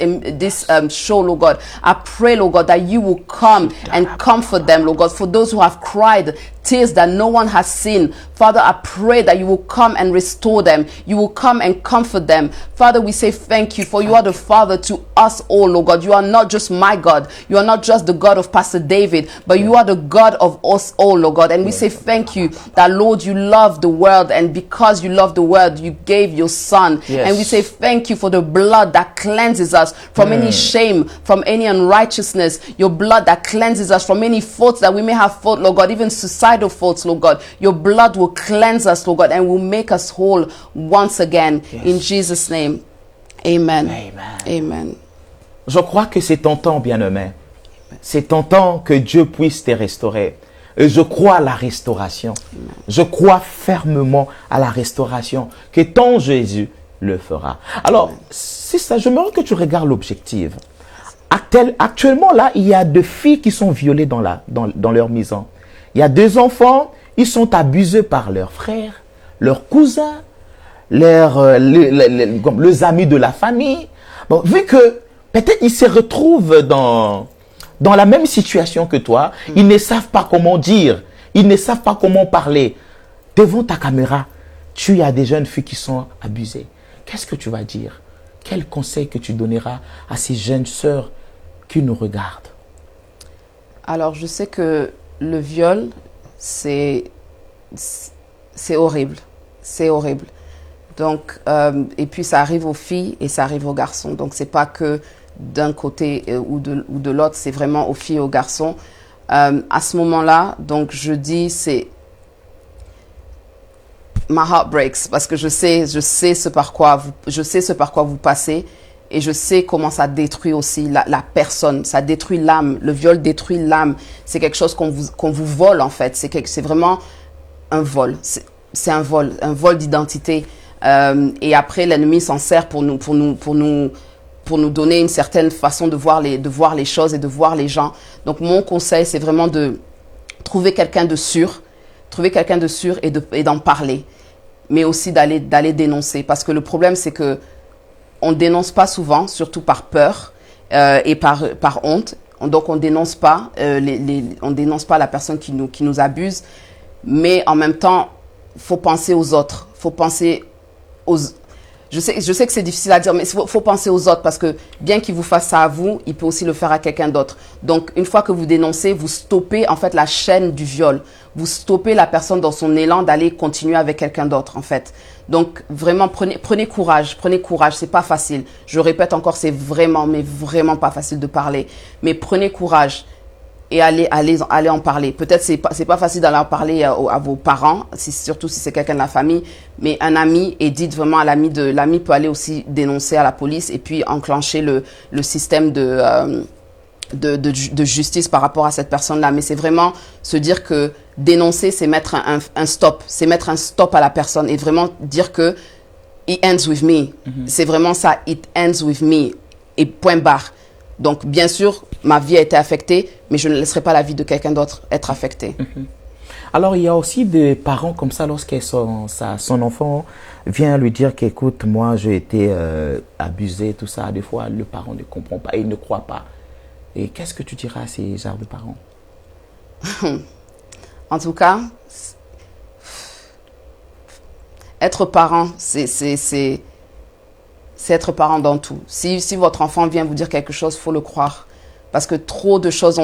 show, Lord God, I pray, Lord God, that you will come and comfort them, Lord God, for those who have cried tears that no one has seen. Father, I pray that you will come and restore them. You will come and comfort them. Father, we say thank you, for you are the Father to us all, Lord God. You are not just my God. You are not just the God of Pastor David, but you are the God of us all, Lord God. And we say thank you that, Lord, you love the world, and because you love the world, you gave your Son. And we say thank you for the blood that cleanses us from any shame, from any unrighteousness. Your blood that cleanses us from any faults that we may have fought, Lord God, even suicidal faults, Lord God. Your blood will cleanse us, Lord God, and will make us whole once again. In Jesus' name. Amen. Amen. Amen. Je crois que c'est ton temps, bien-aimé. C'est ton temps que Dieu puisse te restaurer. Et je crois à la restauration. Amen. Je crois fermement à la restauration, que ton Jésus le fera. Alors, c'est ça, j'aimerais que tu regardes l'objectif. Actuellement, là, il y a 2 filles qui sont violées dans leur maison. Il y a 2 enfants, ils sont abusés par leurs frères, leurs cousins, les amis de la famille. Bon, vu que peut-être ils se retrouvent dans la même situation que toi, ils ne savent pas comment dire, ils ne savent pas comment parler. Devant ta caméra, tu as des jeunes filles qui sont abusées. Qu'est-ce que tu vas dire? Quel conseil que tu donneras à ces jeunes sœurs qui nous regardent? Alors, je sais que le viol, c'est horrible. C'est horrible. Donc, et puis ça arrive aux filles et ça arrive aux garçons. Donc, c'est pas que d'un côté ou de l'autre, c'est vraiment aux filles et aux garçons. À ce moment-là, donc je dis, c'est my heart breaks, parce que je sais ce par quoi vous passez, et je sais comment ça détruit aussi la personne, ça détruit l'âme. Le viol détruit l'âme. C'est quelque chose qu'on vous vole, en fait. C'est vraiment un vol. C'est un vol d'identité. Et après, l'ennemi s'en sert pour nous donner une certaine façon de voir les choses et de voir les gens. Donc, mon conseil, c'est vraiment de trouver quelqu'un de sûr, et d'en parler, mais aussi d'aller dénoncer. Parce que le problème, c'est que on dénonce pas souvent, surtout par peur et par honte. Donc, on dénonce pas la personne qui nous abuse. Mais en même temps, faut penser aux autres. Faut penser aux... Je sais que c'est difficile à dire, mais faut penser aux autres, parce que bien qu'il vous fasse ça à vous, il peut aussi le faire à quelqu'un d'autre. Donc, une fois que vous dénoncez, vous stoppez en fait la chaîne du viol. Vous stoppez la personne dans son élan d'aller continuer avec quelqu'un d'autre, en fait. Donc, vraiment, prenez courage. C'est pas facile. Je répète encore, c'est vraiment, mais vraiment pas facile de parler. Mais prenez courage. Et allez en parler. Peut-être c'est pas facile d'aller en parler à vos parents, surtout si c'est quelqu'un de la famille, mais un ami, et dites vraiment à l'ami peut aller aussi dénoncer à la police et puis enclencher le système de justice par rapport à cette personne-là. Mais c'est vraiment se dire que dénoncer, c'est mettre un stop, c'est mettre un stop à la personne et vraiment dire que it ends with me. C'est vraiment ça, it ends with me, et point barre. Donc, bien sûr, ma vie a été affectée, mais je ne laisserai pas la vie de quelqu'un d'autre être affectée. Alors, il y a aussi des parents comme ça, lorsque son enfant vient lui dire qu'écoute, moi, j'ai été abusé, tout ça. Des fois, le parent ne comprend pas, il ne croit pas. Et qu'est-ce que tu diras à ces genres de parents? En tout cas, être parent, c'est être parent dans tout. Si votre enfant vient vous dire quelque chose, il faut le croire. Parce que trop de choses,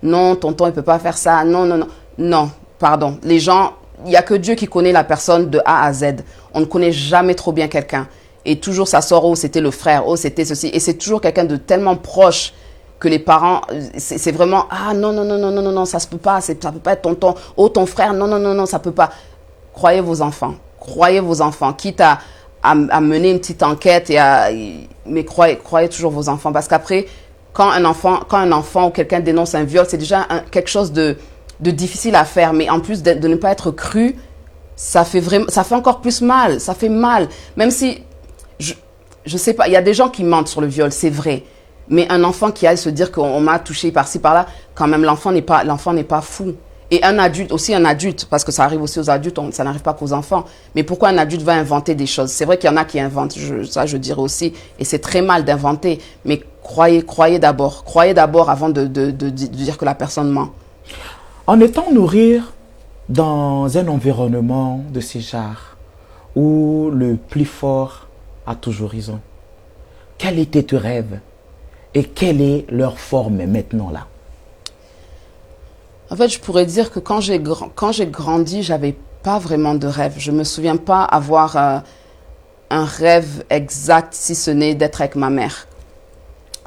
non, tonton, il ne peut pas faire ça. Non, non, non. Non, pardon. Les gens, il n'y a que Dieu qui connaît la personne de A à Z. On ne connaît jamais trop bien quelqu'un. Et toujours ça sort, oh, c'était le frère, oh, c'était ceci. Et c'est toujours quelqu'un de tellement proche que les parents, c'est vraiment, ah non, non, non, non, non, non, non, ça se peut pas, ça peut pas être tonton, oh, ton frère, non, non, non, non, ça peut pas. Croyez vos enfants, quitte à mener une petite enquête mais croyez toujours vos enfants, parce qu'après, quand un enfant ou quelqu'un dénonce un viol, c'est déjà quelque chose de difficile à faire, mais en plus de ne pas être cru, ça fait encore plus mal, ça fait mal, même si, je sais pas, il y a des gens qui mentent sur le viol, c'est vrai. Mais un enfant qui aille se dire qu'on m'a touché par-ci, par-là, quand même, l'enfant n'est pas fou. Et un adulte, parce que ça arrive aussi aux adultes, ça n'arrive pas qu'aux enfants. Mais pourquoi un adulte va inventer des choses? C'est vrai qu'il y en a qui inventent, je dirais aussi, et c'est très mal d'inventer. Mais croyez d'abord avant de dire que la personne ment. En étant nourri dans un environnement de ces genres, où le plus fort a toujours raison, quel était tes rêves? Et quelle est leur forme maintenant là? En fait, je pourrais dire que quand j'ai grandi, j'avais pas vraiment de rêve. Je me souviens pas avoir un rêve exact, si ce n'est d'être avec ma mère.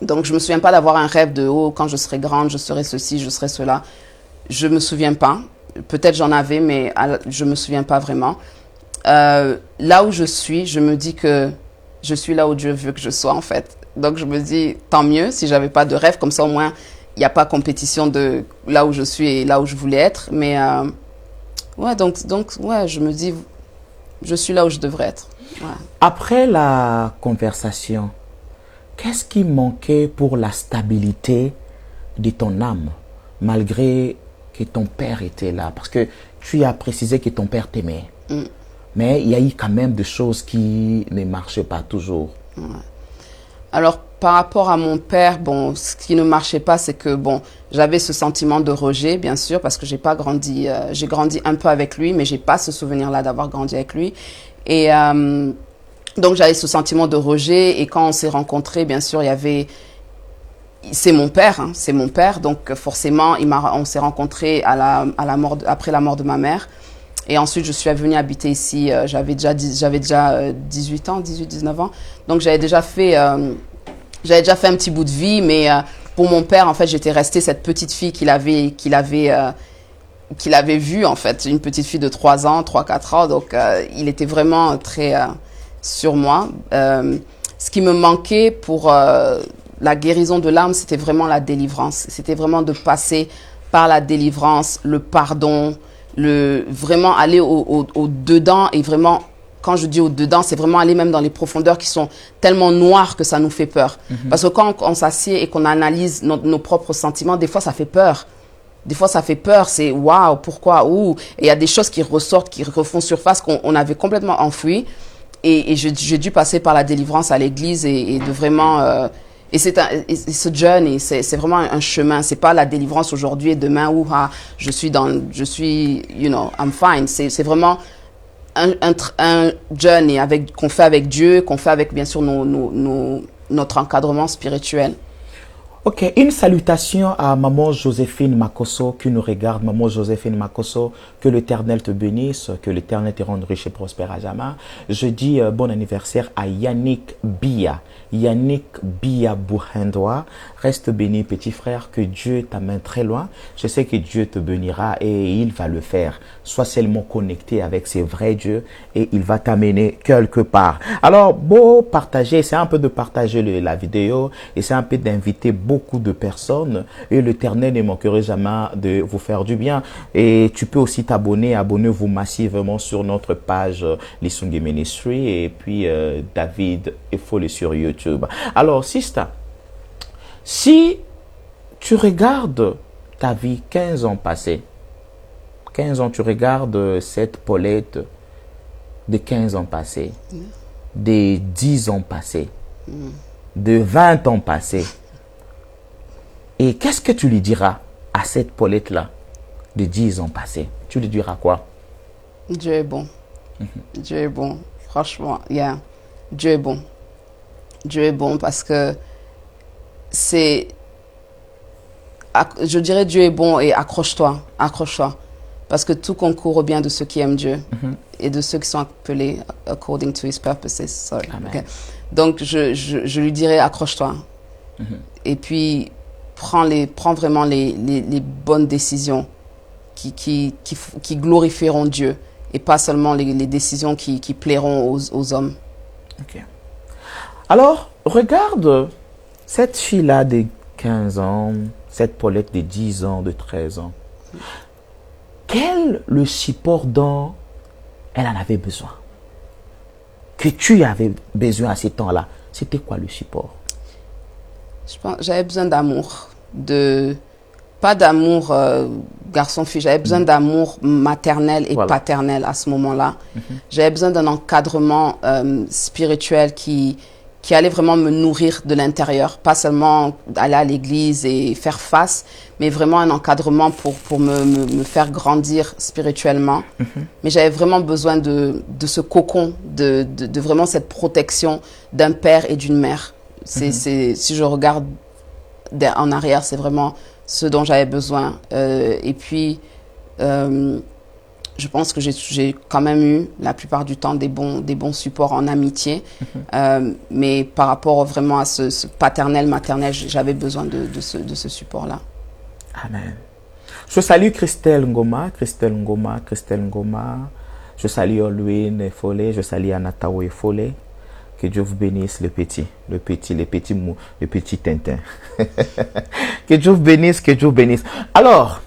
Donc, je me souviens pas d'avoir un rêve de oh, quand je serai grande, je serai ceci, je serai cela. Je me souviens pas. Peut-être j'en avais, mais je me souviens pas vraiment. Là où je suis, je me dis que je suis là où Dieu veut que je sois en fait. Donc, je me dis, tant mieux si j'avais pas de rêve. Comme ça, au moins, il n'y a pas compétition de là où je suis et là où je voulais être. Mais, ouais, donc, ouais, je me dis, je suis là où je devrais être. Ouais. Après la conversation, qu'est-ce qui manquait pour la stabilité de ton âme, malgré que ton père était là? Parce que tu as précisé que ton père t'aimait. Mais il y a eu quand même des choses qui ne marchaient pas toujours. Ouais. Alors, par rapport à mon père, bon, ce qui ne marchait pas, c'est que, bon, j'avais ce sentiment de rejet, bien sûr, parce que j'ai grandi un peu avec lui, mais j'ai pas ce souvenir-là d'avoir grandi avec lui. Et donc, j'avais ce sentiment de rejet. Et quand on s'est rencontrés, bien sûr, c'est mon père. Donc, forcément, on s'est rencontrés après la mort de ma mère. Et ensuite, je suis venue habiter ici. J'avais déjà 19 ans. Donc, j'avais déjà fait un petit bout de vie. Mais pour mon père, en fait, j'étais restée cette petite fille qu'il avait vue, en fait. Une petite fille de 3-4 ans. Donc, il était vraiment très sur moi. Ce qui me manquait pour la guérison de l'âme, c'était vraiment la délivrance. C'était vraiment de passer par la délivrance, le pardon, vraiment aller au dedans. Et vraiment, quand je dis au dedans, c'est vraiment aller même dans les profondeurs qui sont tellement noires que ça nous fait peur. Parce que quand on s'assied et qu'on analyse nos propres sentiments, des fois ça fait peur. C'est waouh, pourquoi, où. Et il y a des choses qui ressortent, qui refont surface qu'on avait complètement enfouies. Et j'ai dû passer par la délivrance à l'église et de vraiment et ce journey, c'est vraiment un chemin. C'est pas la délivrance aujourd'hui et demain où je suis, I'm fine. C'est vraiment un journey qu'on fait avec Dieu, qu'on fait avec bien sûr notre encadrement spirituel. Ok, une salutation à Maman Joséphine Makosso qui nous regarde. Maman Joséphine Makosso, que l'Éternel te bénisse, que l'Éternel te rende riche et prospère à jamais. Je dis bon anniversaire à Yannick Bia Bouhendois. Reste béni, petit frère, que Dieu t'amène très loin. Je sais que Dieu te bénira et il va le faire. Sois seulement connecté avec ces vrais dieux et il va t'amener quelque part. Alors, beau partager, c'est un peu de partager la vidéo et c'est un peu d'inviter beaucoup de personnes et l'Éternel ne manquerait jamais de vous faire du bien. Et tu peux aussi t'abonner, abonnez-vous massivement sur notre page Lisungi Ministry et puis David Effolé sur YouTube. Alors, Sista, Si tu regardes ta vie 15 ans passés, 15 ans, tu regardes cette Paulette de 15 ans passés, des 10 ans passés, de 20 ans passés. Et qu'est-ce que tu lui diras à cette Paulette-là de 10 ans passés? Tu lui diras quoi? Dieu est bon. Dieu est bon. Franchement, yeah. Dieu est bon. Dieu est bon parce que c'est... Je dirais Dieu est bon et accroche-toi. Accroche-toi. Parce que tout concourt au bien de ceux qui aiment Dieu et de ceux qui sont appelés according to his purposes. Sorry. Okay. Donc, je lui dirais accroche-toi. Et puis, prends vraiment les bonnes décisions qui glorifieront Dieu et pas seulement les décisions qui plairont aux hommes. Ok. Alors, regarde cette fille-là de 15 ans, cette Paulette de 10 ans, de 13 ans. Quel le support dont elle en avait besoin? Que tu avais besoin à ce temps-là, c'était quoi le support? Je pense j'avais besoin d'amour, pas d'amour garçon-fille, j'avais besoin d'amour maternel et paternel à ce moment-là. J'avais besoin d'un encadrement spirituel qui allait vraiment me nourrir de l'intérieur, pas seulement aller à l'église et faire face, mais vraiment un encadrement pour me faire grandir spirituellement. Mais j'avais vraiment besoin de ce cocon, de vraiment cette protection d'un père et d'une mère. Si je regarde en arrière, c'est vraiment ce dont j'avais besoin. Et puis, je pense que j'ai quand même eu, la plupart du temps, des bons supports en amitié. Mais par rapport vraiment à ce paternel, maternel, j'avais besoin de ce support-là. Amen. Je salue Christelle Ngoma. Je salue Olwin Follet. Je salue Anataou Follet. Que Dieu vous bénisse, le petit Tintin. Que Dieu vous bénisse. Alors,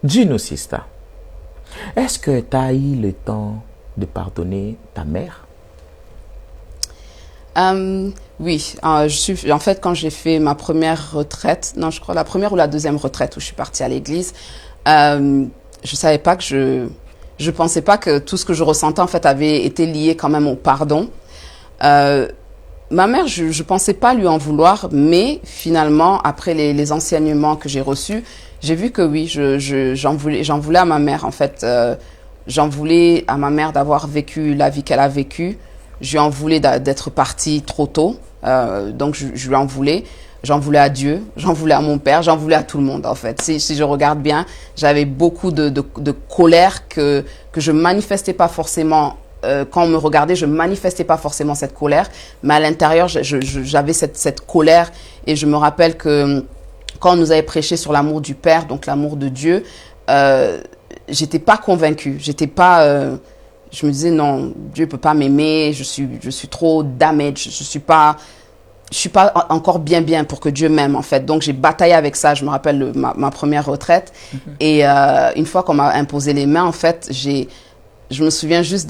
dis-nous, sister, est-ce que tu as eu le temps de pardonner ta mère? Oui, en fait, quand j'ai fait ma première retraite, non, je crois la première ou la deuxième retraite où je suis partie à l'église, je savais pas que je pensais pas que tout ce que je ressentais, en fait, avait été lié quand même au pardon. Ma mère, je pensais pas lui en vouloir, mais finalement, après les enseignements que j'ai reçus, j'ai vu que oui, j'en voulais à ma mère, en fait. J'en voulais à ma mère d'avoir vécu la vie qu'elle a vécue. Je lui en voulais d'être partie trop tôt. Donc, je lui en voulais. J'en voulais à Dieu, j'en voulais à mon père, j'en voulais à tout le monde, en fait. Si je regarde bien, j'avais beaucoup de colère que je manifestais pas forcément. Quand on me regardait, je manifestais pas forcément cette colère, mais à l'intérieur, j'avais cette colère. Et je me rappelle que quand on nous avait prêché sur l'amour du Père, donc l'amour de Dieu, j'étais pas convaincue. Je me disais non, Dieu peut pas m'aimer. Je suis trop damaged. Je suis pas encore bien pour que Dieu m'aime, en fait. Donc j'ai bataillé avec ça. Je me rappelle ma première retraite. Et une fois qu'on m'a imposé les mains, en fait, je me souviens juste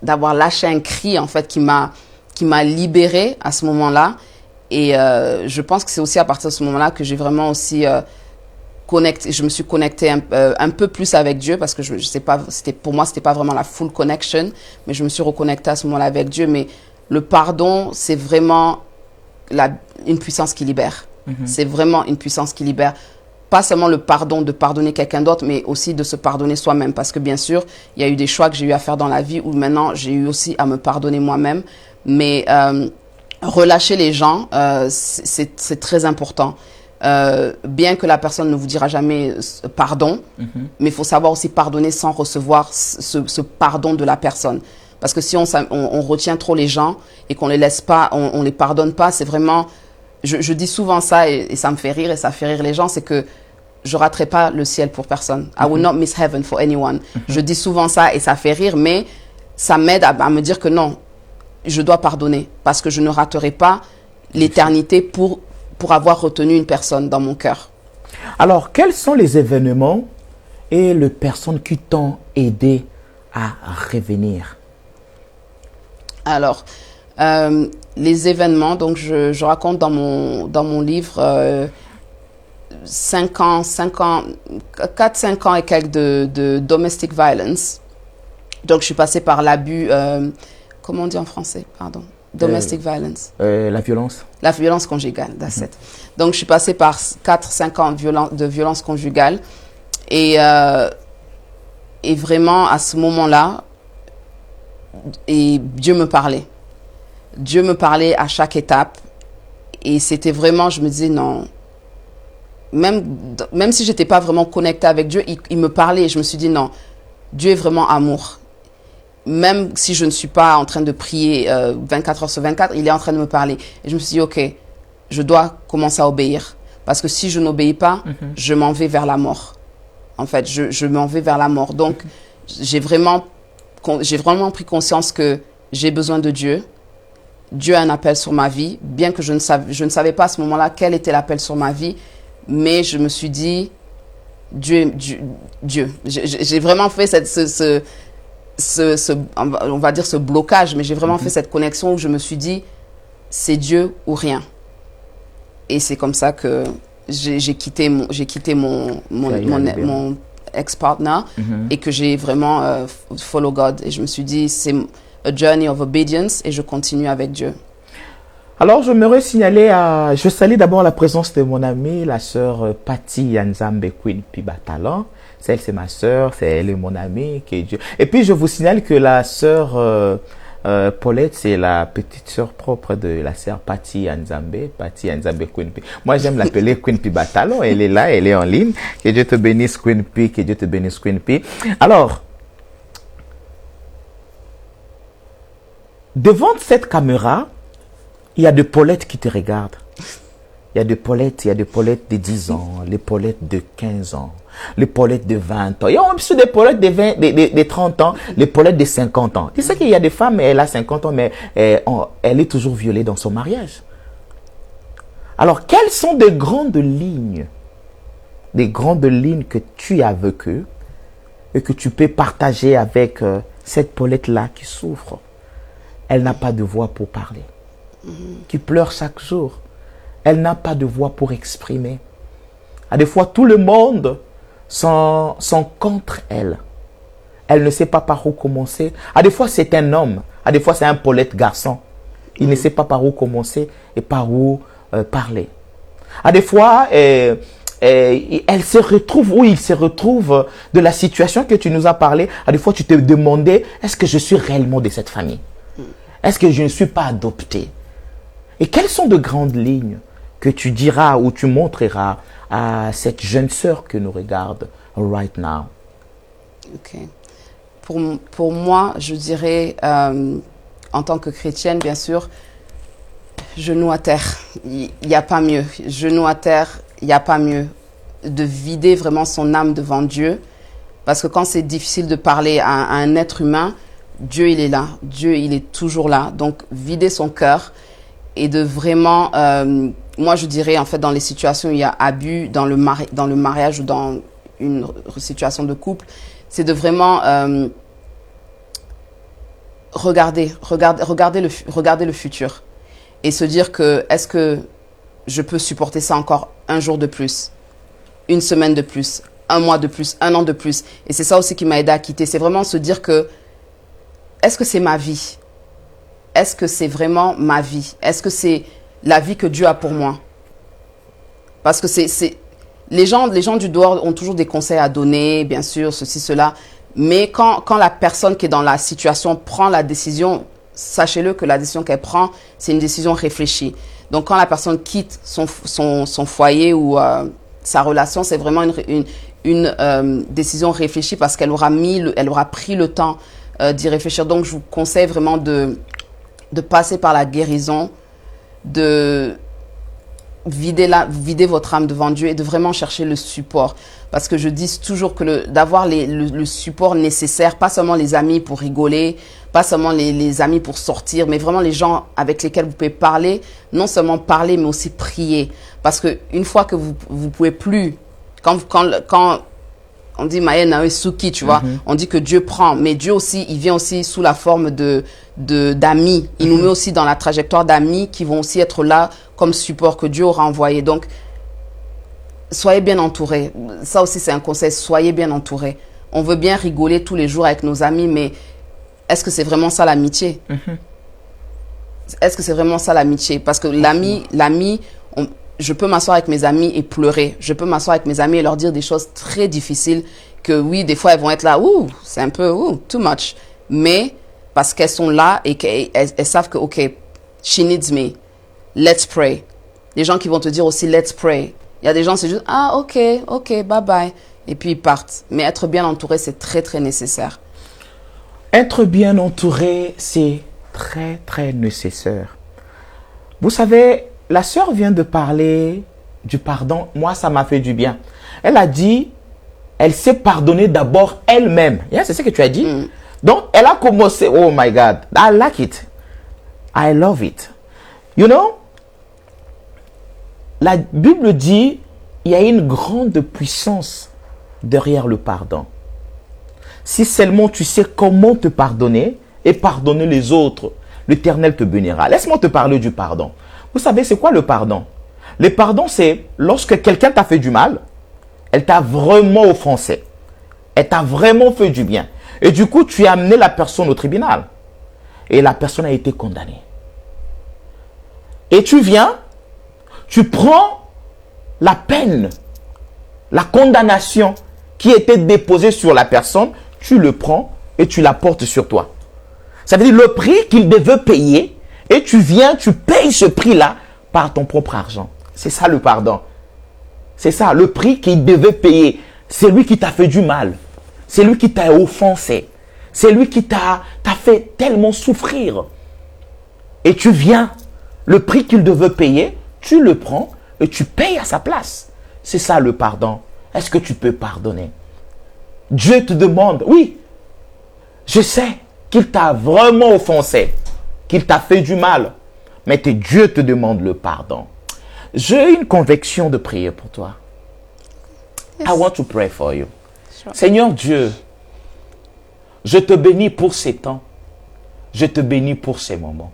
d'avoir lâché un cri, en fait, qui m'a libérée à ce moment-là. Et je pense que c'est aussi à partir de ce moment-là que j'ai vraiment aussi je me suis connectée un peu plus avec Dieu, parce que je sais pas, pour moi, c'était pas vraiment la full connection, mais je me suis reconnectée à ce moment-là avec Dieu. Mais le pardon, c'est vraiment une puissance qui libère. C'est vraiment une puissance qui libère. Pas seulement le pardon de pardonner quelqu'un d'autre, mais aussi de se pardonner soi-même. Parce que bien sûr, il y a eu des choix que j'ai eu à faire dans la vie où maintenant j'ai eu aussi à me pardonner moi-même. Mais relâcher les gens, c'est très important. Bien que la personne ne vous dira jamais pardon, mais il faut savoir aussi pardonner sans recevoir ce pardon de la personne. Parce que si on retient trop les gens et qu'on les laisse pas, on les pardonne pas, c'est vraiment... Je dis souvent ça et ça me fait rire et ça fait rire les gens, c'est que je raterai pas le ciel pour personne. I will not miss heaven for anyone. Je dis souvent ça et ça fait rire, mais ça m'aide à me dire que non, je dois pardonner parce que je ne raterai pas l'éternité pour avoir retenu une personne dans mon cœur. Alors, quels sont les événements et les personnes qui t'ont aidé à revenir? Alors, Les événements, donc je raconte dans mon livre 4-5 ans et quelques de domestic violence. Donc je suis passée par l'abus, comment on dit en français, pardon, domestic violence. La violence. La violence conjugale, that's it. Donc je suis passée par 4-5 ans de violence conjugale et vraiment à ce moment-là, et Dieu me parlait. Dieu me parlait à chaque étape et c'était vraiment, je me disais non, même si j'étais pas vraiment connectée avec Dieu, il me parlait et je me suis dit non, Dieu est vraiment amour. Même si je ne suis pas en train de prier 24 heures sur 24, il est en train de me parler. Et je me suis dit ok, je dois commencer à obéir parce que si je n'obéis pas, je m'en vais vers la mort. En fait, je m'en vais vers la mort. Donc j'ai vraiment pris conscience que j'ai besoin de Dieu. Dieu a un appel sur ma vie, bien que je ne savais pas à ce moment-là quel était l'appel sur ma vie, mais je me suis dit, Dieu. J'ai vraiment fait on va dire ce blocage, mais j'ai vraiment fait cette connexion où je me suis dit, c'est Dieu ou rien. Et c'est comme ça que j'ai quitté mon ex-partner et que j'ai vraiment follow God. Et je me suis dit, c'est a journey of obedience et je continue avec Dieu. Alors, je salue d'abord la présence de mon amie, la sœur Patty Yanzambe Queen Pibatalan. Celle, c'est ma sœur, elle est mon amie. Et puis, je vous signale que la sœur Paulette, c'est la petite sœur propre de la sœur Patty Yanzambe Queen P. Moi, j'aime l'appeler Queen Pibatalan. Elle est là, elle est en ligne. Que Dieu te bénisse, Queen P. Que Dieu te bénisse, Queen P. Alors, devant cette caméra, il y a des Paulettes qui te regardent. Il y a des Paulettes de 10 ans, les Paulettes de 15 ans, les Paulettes de 20 ans. Il y a aussi des Paulettes de 30 ans, les Paulettes de 50 ans. Tu sais qu'il y a des femmes, elle a 50 ans, mais elle est toujours violée dans son mariage. Alors, quelles sont des grandes lignes que tu as vécues et que tu peux partager avec cette Paulette-là qui souffre? Elle n'a pas de voix pour parler, qui pleure chaque jour. Elle n'a pas de voix pour exprimer. À des fois, tout le monde sont contre elle. Elle ne sait pas par où commencer. À des fois, c'est un homme. À des fois, c'est un Paulette garçon. Il ne sait pas par où commencer et par où parler. À des fois, elle se retrouve où il se retrouve de la situation que tu nous as parlé. À des fois, tu te demandais, est-ce que je suis réellement de cette famille? Est-ce que je ne suis pas adopté? Et quelles sont de grandes lignes que tu diras ou tu montreras à cette jeune sœur que nous regarde right now? Ok. Pour moi, je dirais, en tant que chrétienne, bien sûr, genou à terre. Il n'y a pas mieux. Genou à terre, il n'y a pas mieux. De vider vraiment son âme devant Dieu. Parce que quand c'est difficile de parler à un être humain, Dieu, il est là. Dieu, il est toujours là. Donc, vider son cœur et de vraiment... moi, je dirais, en fait, dans les situations où il y a abus dans le mariage ou dans une situation de couple, c'est de vraiment regarder le futur et se dire que est-ce que je peux supporter ça encore un jour de plus, une semaine de plus, un mois de plus, un an de plus. Et c'est ça aussi qui m'a aidé à quitter. C'est vraiment se dire que est-ce que c'est ma vie? Est-ce que c'est vraiment ma vie? Est-ce que c'est la vie que Dieu a pour moi? Parce que les gens du dehors ont toujours des conseils à donner, bien sûr, ceci, cela. Mais quand la personne qui est dans la situation prend la décision, sachez-le que la décision qu'elle prend, c'est une décision réfléchie. Donc, quand la personne quitte son foyer ou sa relation, c'est vraiment une décision réfléchie parce qu'elle aura pris le temps d'y réfléchir. Donc, je vous conseille vraiment de passer par la guérison, de vider votre âme devant Dieu et de vraiment chercher le support. Parce que je dis toujours que d'avoir le support nécessaire, pas seulement les amis pour rigoler, pas seulement les amis pour sortir, mais vraiment les gens avec lesquels vous pouvez parler, non seulement parler, mais aussi prier. Parce que une fois que vous pouvez plus, quand on dit Maye Nawe Suki, tu vois. On dit que Dieu prend, mais Dieu aussi, il vient aussi sous la forme d'amis. Il nous met aussi dans la trajectoire d'amis qui vont aussi être là comme support que Dieu aura envoyé. Donc, soyez bien entourés. Ça aussi, c'est un conseil. Soyez bien entourés. On veut bien rigoler tous les jours avec nos amis, mais est-ce que c'est vraiment ça l'amitié? Est-ce que c'est vraiment ça l'amitié? Parce que l'ami, je peux m'asseoir avec mes amis et pleurer. Je peux m'asseoir avec mes amis et leur dire des choses très difficiles que oui, des fois, elles vont être là, ouh, c'est un peu, ouh, too much. Mais parce qu'elles sont là et qu'elles savent que, OK, she needs me. Let's pray. Les gens qui vont te dire aussi, let's pray. Il y a des gens, c'est juste, ah, OK, bye bye. Et puis, ils partent. Mais être bien entouré, c'est très, très nécessaire. Être bien entouré, c'est très, très nécessaire. Vous savez, la sœur vient de parler du pardon. Moi, ça m'a fait du bien. Elle a dit, elle s'est pardonnée d'abord elle-même. Yeah, c'est ce que tu as dit. Donc, elle a commencé. Oh my God, I like it. I love it. You know, la Bible dit, il y a une grande puissance derrière le pardon. Si seulement tu sais comment te pardonner et pardonner les autres, l'Éternel te bénira. Laisse-moi te parler du pardon. Vous savez, c'est quoi le pardon? Le pardon, c'est lorsque quelqu'un t'a fait du mal, elle t'a vraiment offensé, elle t'a vraiment fait du bien. Et du coup, tu as amené la personne au tribunal. Et la personne a été condamnée. Et tu viens, tu prends la peine, la condamnation qui était déposée sur la personne, tu le prends et tu la portes sur toi. Ça veut dire le prix qu'il devait payer et tu viens, tu payes ce prix-là par ton propre argent. C'est ça le pardon. C'est ça, le prix qu'il devait payer. C'est lui qui t'a fait du mal. C'est lui qui t'a offensé. C'est lui qui t'a fait tellement souffrir. Et tu viens, le prix qu'il devait payer, tu le prends et tu payes à sa place. C'est ça le pardon. Est-ce que tu peux pardonner? Dieu te demande, oui, je sais qu'il t'a vraiment offensé, qu'il t'a fait du mal, mais que Dieu te demande le pardon. J'ai une conviction de prier pour toi. Yes. I want to pray for you. Sure. Seigneur Dieu, je te bénis pour ces temps. Je te bénis pour ces moments.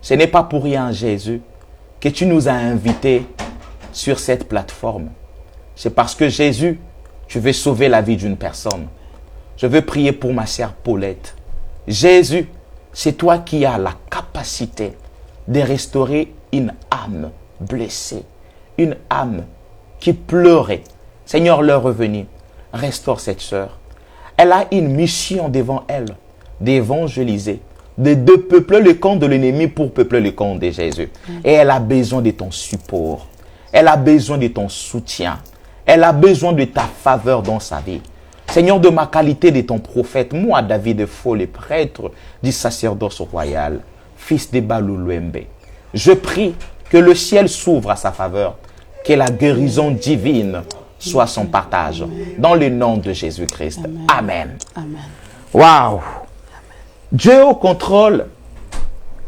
Ce n'est pas pour rien, Jésus, que tu nous as invités sur cette plateforme. C'est parce que Jésus, tu veux sauver la vie d'une personne. Je veux prier pour ma sœur Paulette. Jésus, c'est toi qui as la capacité de restaurer une âme blessée, une âme qui pleurait. Seigneur, leur revenu, restaure cette sœur. Elle a une mission devant elle, d'évangéliser, de peupler le camp de l'ennemi pour peupler le camp de Jésus. Et elle a besoin de ton support. Elle a besoin de ton soutien. Elle a besoin de ta faveur dans sa vie. Seigneur, de ma qualité de ton prophète, moi, David Faux, le prêtre du sacerdoce royal, fils de Baloulouembe, je prie que le ciel s'ouvre à sa faveur, que la guérison divine soit son partage. Dans le nom de Jésus-Christ. Amen. Amen. Waouh! Dieu est au contrôle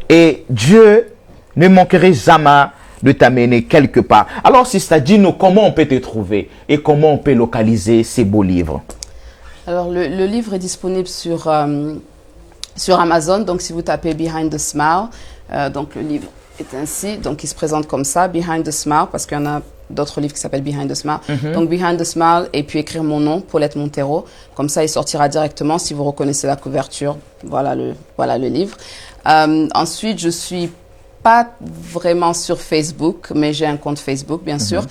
et Dieu ne manquerait jamais de t'amener quelque part. Alors, Sister, dis-nous comment on peut te trouver et comment on peut localiser ces beaux livres. Alors, le livre est disponible sur Amazon. Donc, si vous tapez Behind the Smile, donc le livre est ainsi. Donc, il se présente comme ça, Behind the Smile, parce qu'il y en a d'autres livres qui s'appellent Behind the Smile. Donc, Behind the Smile, et puis écrire mon nom, Paulette Montero. Comme ça, il sortira directement si vous reconnaissez la couverture. Voilà le livre. Ensuite, je suis pas vraiment sur Facebook, mais j'ai un compte Facebook, bien sûr.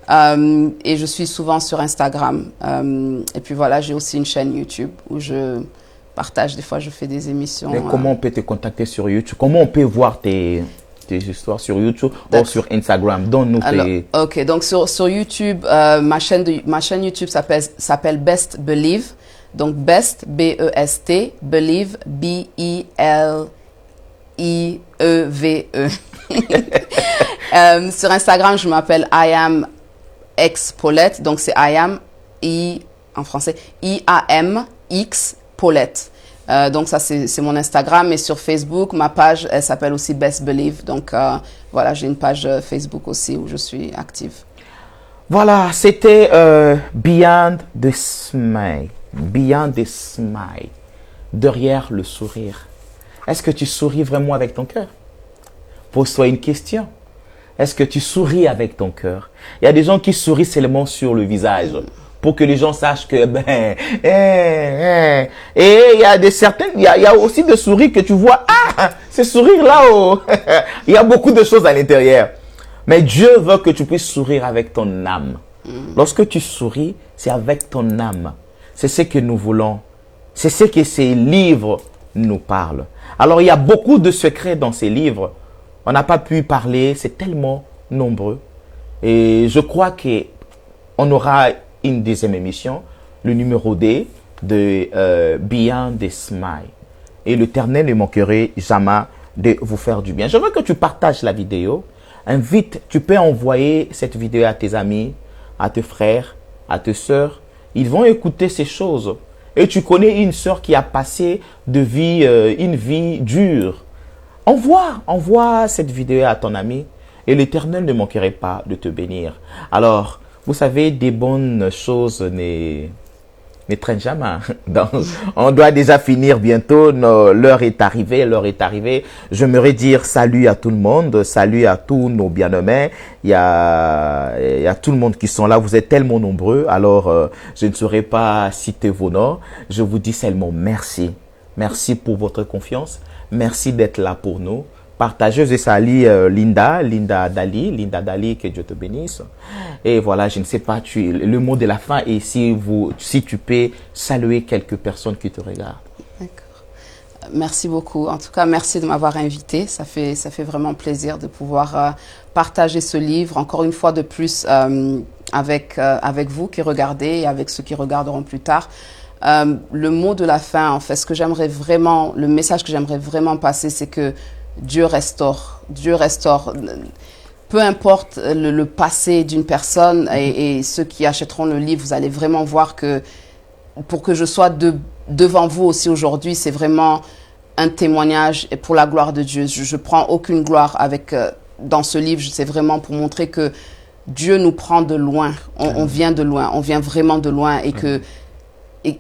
Et je suis souvent sur Instagram. Et puis voilà, j'ai aussi une chaîne YouTube où je partage. Des fois, je fais des émissions. Mais comment on peut te contacter sur YouTube? Comment on peut voir tes histoires sur YouTube ou sur Instagram? Donne-nous tes... Ok, donc sur YouTube, ma chaîne YouTube s'appelle Best Believe. Donc Best, B-E-S-T, Believe, B-I-L-I-E-V-E. Sur Instagram, je m'appelle I am X Paulette. Donc c'est I am, en français, I-A-M-X Paulette. Donc ça, c'est mon Instagram. Et sur Facebook, ma page, elle s'appelle aussi Best Believe. Donc voilà, j'ai une page Facebook aussi où je suis active. Voilà, c'était Beyond the Smile. Beyond the Smile. Derrière le sourire. Est-ce que tu souris vraiment avec ton cœur? Pose-toi une question. Est-ce que tu souris avec ton cœur? Il y a des gens qui sourient seulement sur le visage pour que les gens sachent que et il y a il y a aussi des souris que tu vois, ces sourires là, oh. Il y a beaucoup de choses à l'intérieur. Mais Dieu veut que tu puisses sourire avec ton âme. Lorsque tu souris, c'est avec ton âme. C'est ce que nous voulons. C'est ce que ces livres nous parlent. Alors, il y a beaucoup de secrets dans ces livres. On n'a pas pu parler, c'est tellement nombreux. Et je crois qu'on aura une deuxième émission, le numéro D de Beyond the Smile. Et l'Éternel ne manquerait jamais de vous faire du bien. Je veux que tu partages la vidéo. Tu peux envoyer cette vidéo à tes amis, à tes frères, à tes sœurs. Ils vont écouter ces choses. Et tu connais une sœur qui a passé une vie dure. Envoie cette vidéo à ton ami et l'Éternel ne manquerait pas de te bénir. Alors, vous savez, des bonnes choses ne traînent jamais. Donc, on doit déjà finir bientôt. L'heure est arrivée. J'aimerais dire salut à tout le monde, salut à tous nos bien-aimés. Il y a tout le monde qui sont là. Vous êtes tellement nombreux. Alors, je ne saurais pas citer vos noms. Je vous dis seulement merci. Merci pour votre confiance. Merci d'être là pour nous. Partageuse et salut Linda Dali, que Dieu te bénisse. Et voilà, je ne sais pas, le mot de la fin est si tu peux saluer quelques personnes qui te regardent. D'accord. Merci beaucoup. En tout cas, merci de m'avoir invité. Ça fait vraiment plaisir de pouvoir partager ce livre, encore une fois de plus, avec vous qui regardez et avec ceux qui regarderont plus tard. Le mot de la fin, en fait, le message que j'aimerais vraiment passer, c'est que Dieu restaure. Dieu restaure. Peu importe le passé d'une personne et ceux qui achèteront le livre, vous allez vraiment voir que pour que je sois devant vous aussi aujourd'hui, c'est vraiment un témoignage pour la gloire de Dieu. Je prends aucune gloire dans ce livre. C'est vraiment pour montrer que Dieu nous prend de loin. On vient de loin. On vient vraiment de loin et que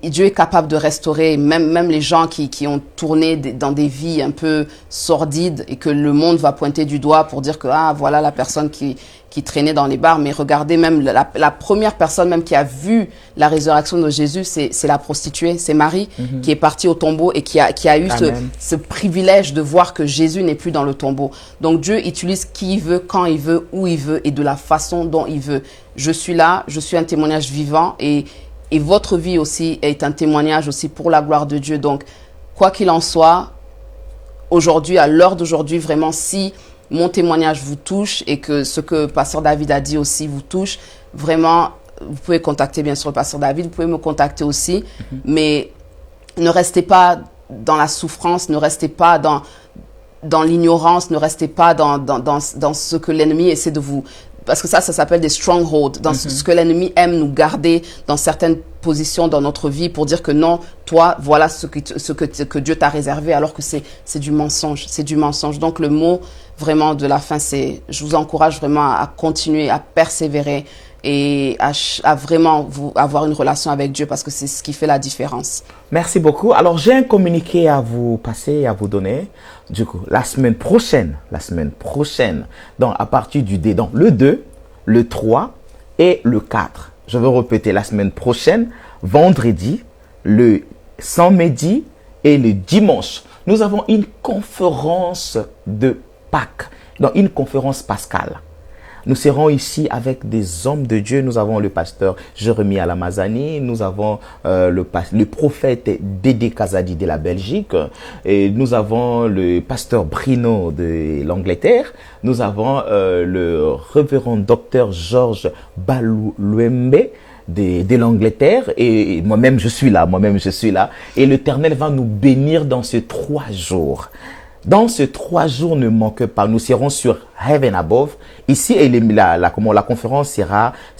Dieu est capable de restaurer même les gens qui ont tourné dans des vies un peu sordides et que le monde va pointer du doigt pour dire que voilà la personne qui traînait dans les bars. Mais regardez, même la première personne même qui a vu la résurrection de Jésus, c'est la prostituée, c'est Marie qui est partie au tombeau et qui a eu ce privilège de voir que Jésus n'est plus dans le tombeau. Donc Dieu utilise qui il veut, quand il veut, où il veut et de la façon dont il veut. Je suis là, je suis un témoignage vivant et votre vie aussi est un témoignage aussi pour la gloire de Dieu. Donc, quoi qu'il en soit, aujourd'hui, à l'heure d'aujourd'hui, vraiment, si mon témoignage vous touche et que ce que Pasteur David a dit aussi vous touche, vraiment, vous pouvez contacter bien sûr le Pasteur David, vous pouvez me contacter aussi, mais ne restez pas dans la souffrance, ne restez pas dans l'ignorance, ne restez pas dans ce que l'ennemi essaie de vous... Parce que ça s'appelle des strongholds, dans ce que l'ennemi aime nous garder dans certaines positions dans notre vie pour dire que non, toi, voilà ce que Dieu t'a réservé, alors que c'est du mensonge, c'est du mensonge. Donc le mot vraiment de la fin, c'est, je vous encourage vraiment à continuer, à persévérer et à vraiment avoir une relation avec Dieu parce que c'est ce qui fait la différence. Merci beaucoup. Alors, j'ai un communiqué à vous passer, à vous donner. Du coup, la semaine prochaine, donc à partir du le 2, le 3 et le 4. Je veux répéter, la semaine prochaine, vendredi, le samedi et le dimanche, nous avons une conférence de Pâques, donc une conférence pascale. Nous serons ici avec des hommes de Dieu. Nous avons le pasteur Jérémie Alamazani. Nous avons le prophète Dédé Kazadi de la Belgique. Et nous avons le pasteur Brino de l'Angleterre. Nous avons le révérend docteur Georges Balouembe de l'Angleterre. Et moi-même, je suis là. Et l'Éternel va nous bénir dans ces 3 jours. Dans ces 3 jours, ne manquez pas. Nous serons sur Heaven Above. Ici, la conférence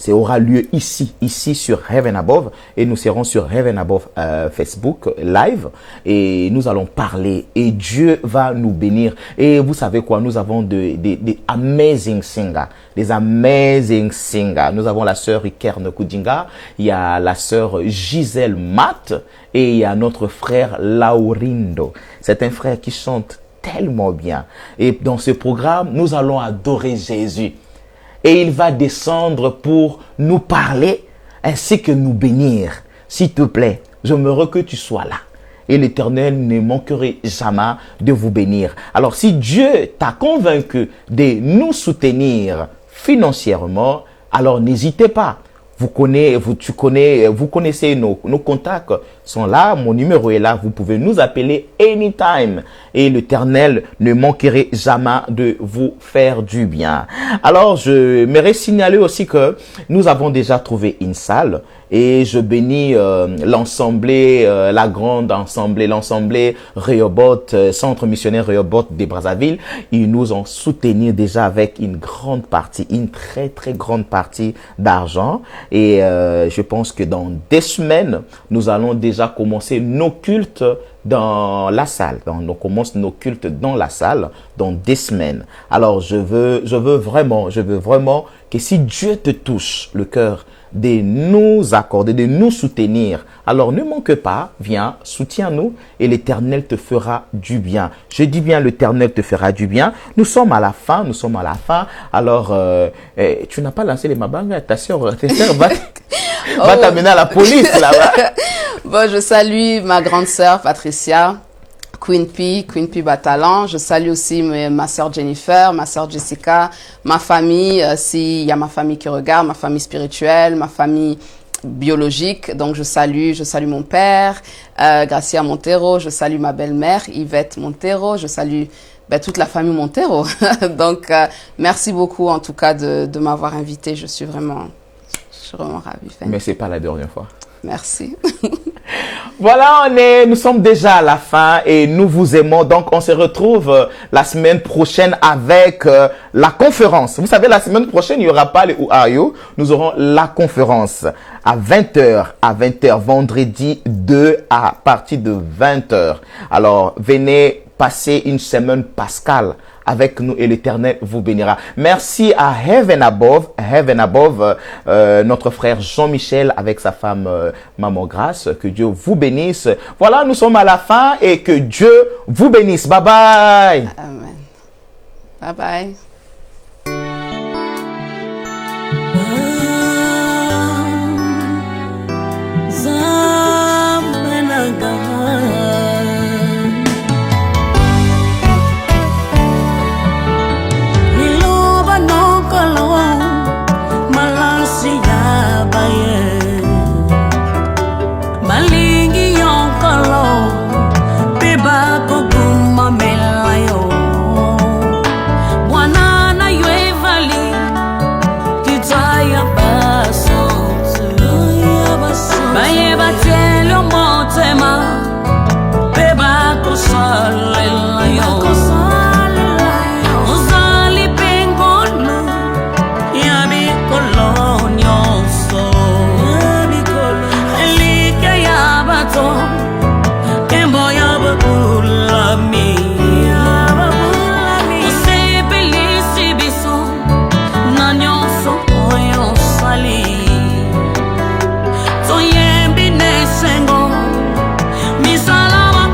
aura lieu ici sur Heaven Above. Et nous serons sur Heaven Above Facebook Live. Et nous allons parler. Et Dieu va nous bénir. Et vous savez quoi? Nous avons des amazing singers. Des amazing singers. Nous avons la sœur Ikerne Kudinga. Il y a la sœur Gisèle Matt. Et il y a notre frère Laurindo. C'est un frère qui chante tellement bien. Et dans ce programme, nous allons adorer Jésus. Et il va descendre pour nous parler ainsi que nous bénir. S'il te plaît, j'aimerais que tu sois là. Et l'Éternel ne manquerait jamais de vous bénir. Alors, si Dieu t'a convaincu de nous soutenir financièrement, alors n'hésitez pas. Vous connaissez nos contacts sont là, mon numéro est là, vous pouvez nous appeler anytime et l'Éternel ne manquerait jamais de vous faire du bien. Alors, je m'aimerais signaler aussi que nous avons déjà trouvé une salle et je bénis l'assemblée, la grande assemblée, l'assemblée Rehoboth, centre missionnaire Rehoboth de Brazzaville. Ils nous ont soutenus déjà avec une grande partie, une très très grande partie d'argent. Et je pense que dans des semaines, nous allons déjà commencer nos cultes dans la salle. On commence nos cultes dans la salle dans des semaines. Alors, je veux vraiment que si Dieu te touche le cœur de nous accorder, de nous soutenir, alors ne manque pas, viens, soutiens-nous et l'Éternel te fera du bien. Je dis bien, l'Éternel te fera du bien. Nous sommes à la fin. Alors, tu n'as pas lancé les mabangas, ta sœur va t'amener à la police là-bas. Bon, je salue ma grande sœur Patricia, Queen P Batalan. Je salue aussi ma sœur Jennifer, ma sœur Jessica, ma famille, s'il y a ma famille qui regarde, ma famille spirituelle, ma famille biologique. Donc, je salue mon père, Gracia Montero. Je salue ma belle-mère, Yvette Montero. Je salue toute la famille Montero. Donc, merci beaucoup en tout cas de m'avoir invité. Je suis vraiment ravie. Mais c'est pas la dernière fois. Merci. Voilà, nous sommes déjà à la fin et nous vous aimons. Donc, on se retrouve la semaine prochaine avec la conférence. Vous savez, la semaine prochaine, il n'y aura pas le Who Are You. Nous aurons la conférence à 20h, vendredi 2 à partir de 20h. Alors, venez passer une semaine pascale avec nous et l'Éternel vous bénira. Merci à Heaven Above, notre frère Jean-Michel avec sa femme Maman Grâce. Que Dieu vous bénisse. Voilà, nous sommes à la fin et que Dieu vous bénisse. Bye bye. Amen. Bye bye. Misala wa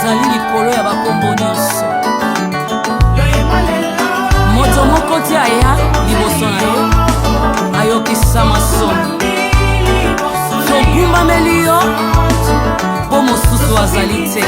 ozali likolo ya bakombo nyonso. Moto moko te aya liboso na yo ayokisa masomo. Togumbameli yo mpo mosusu azali te.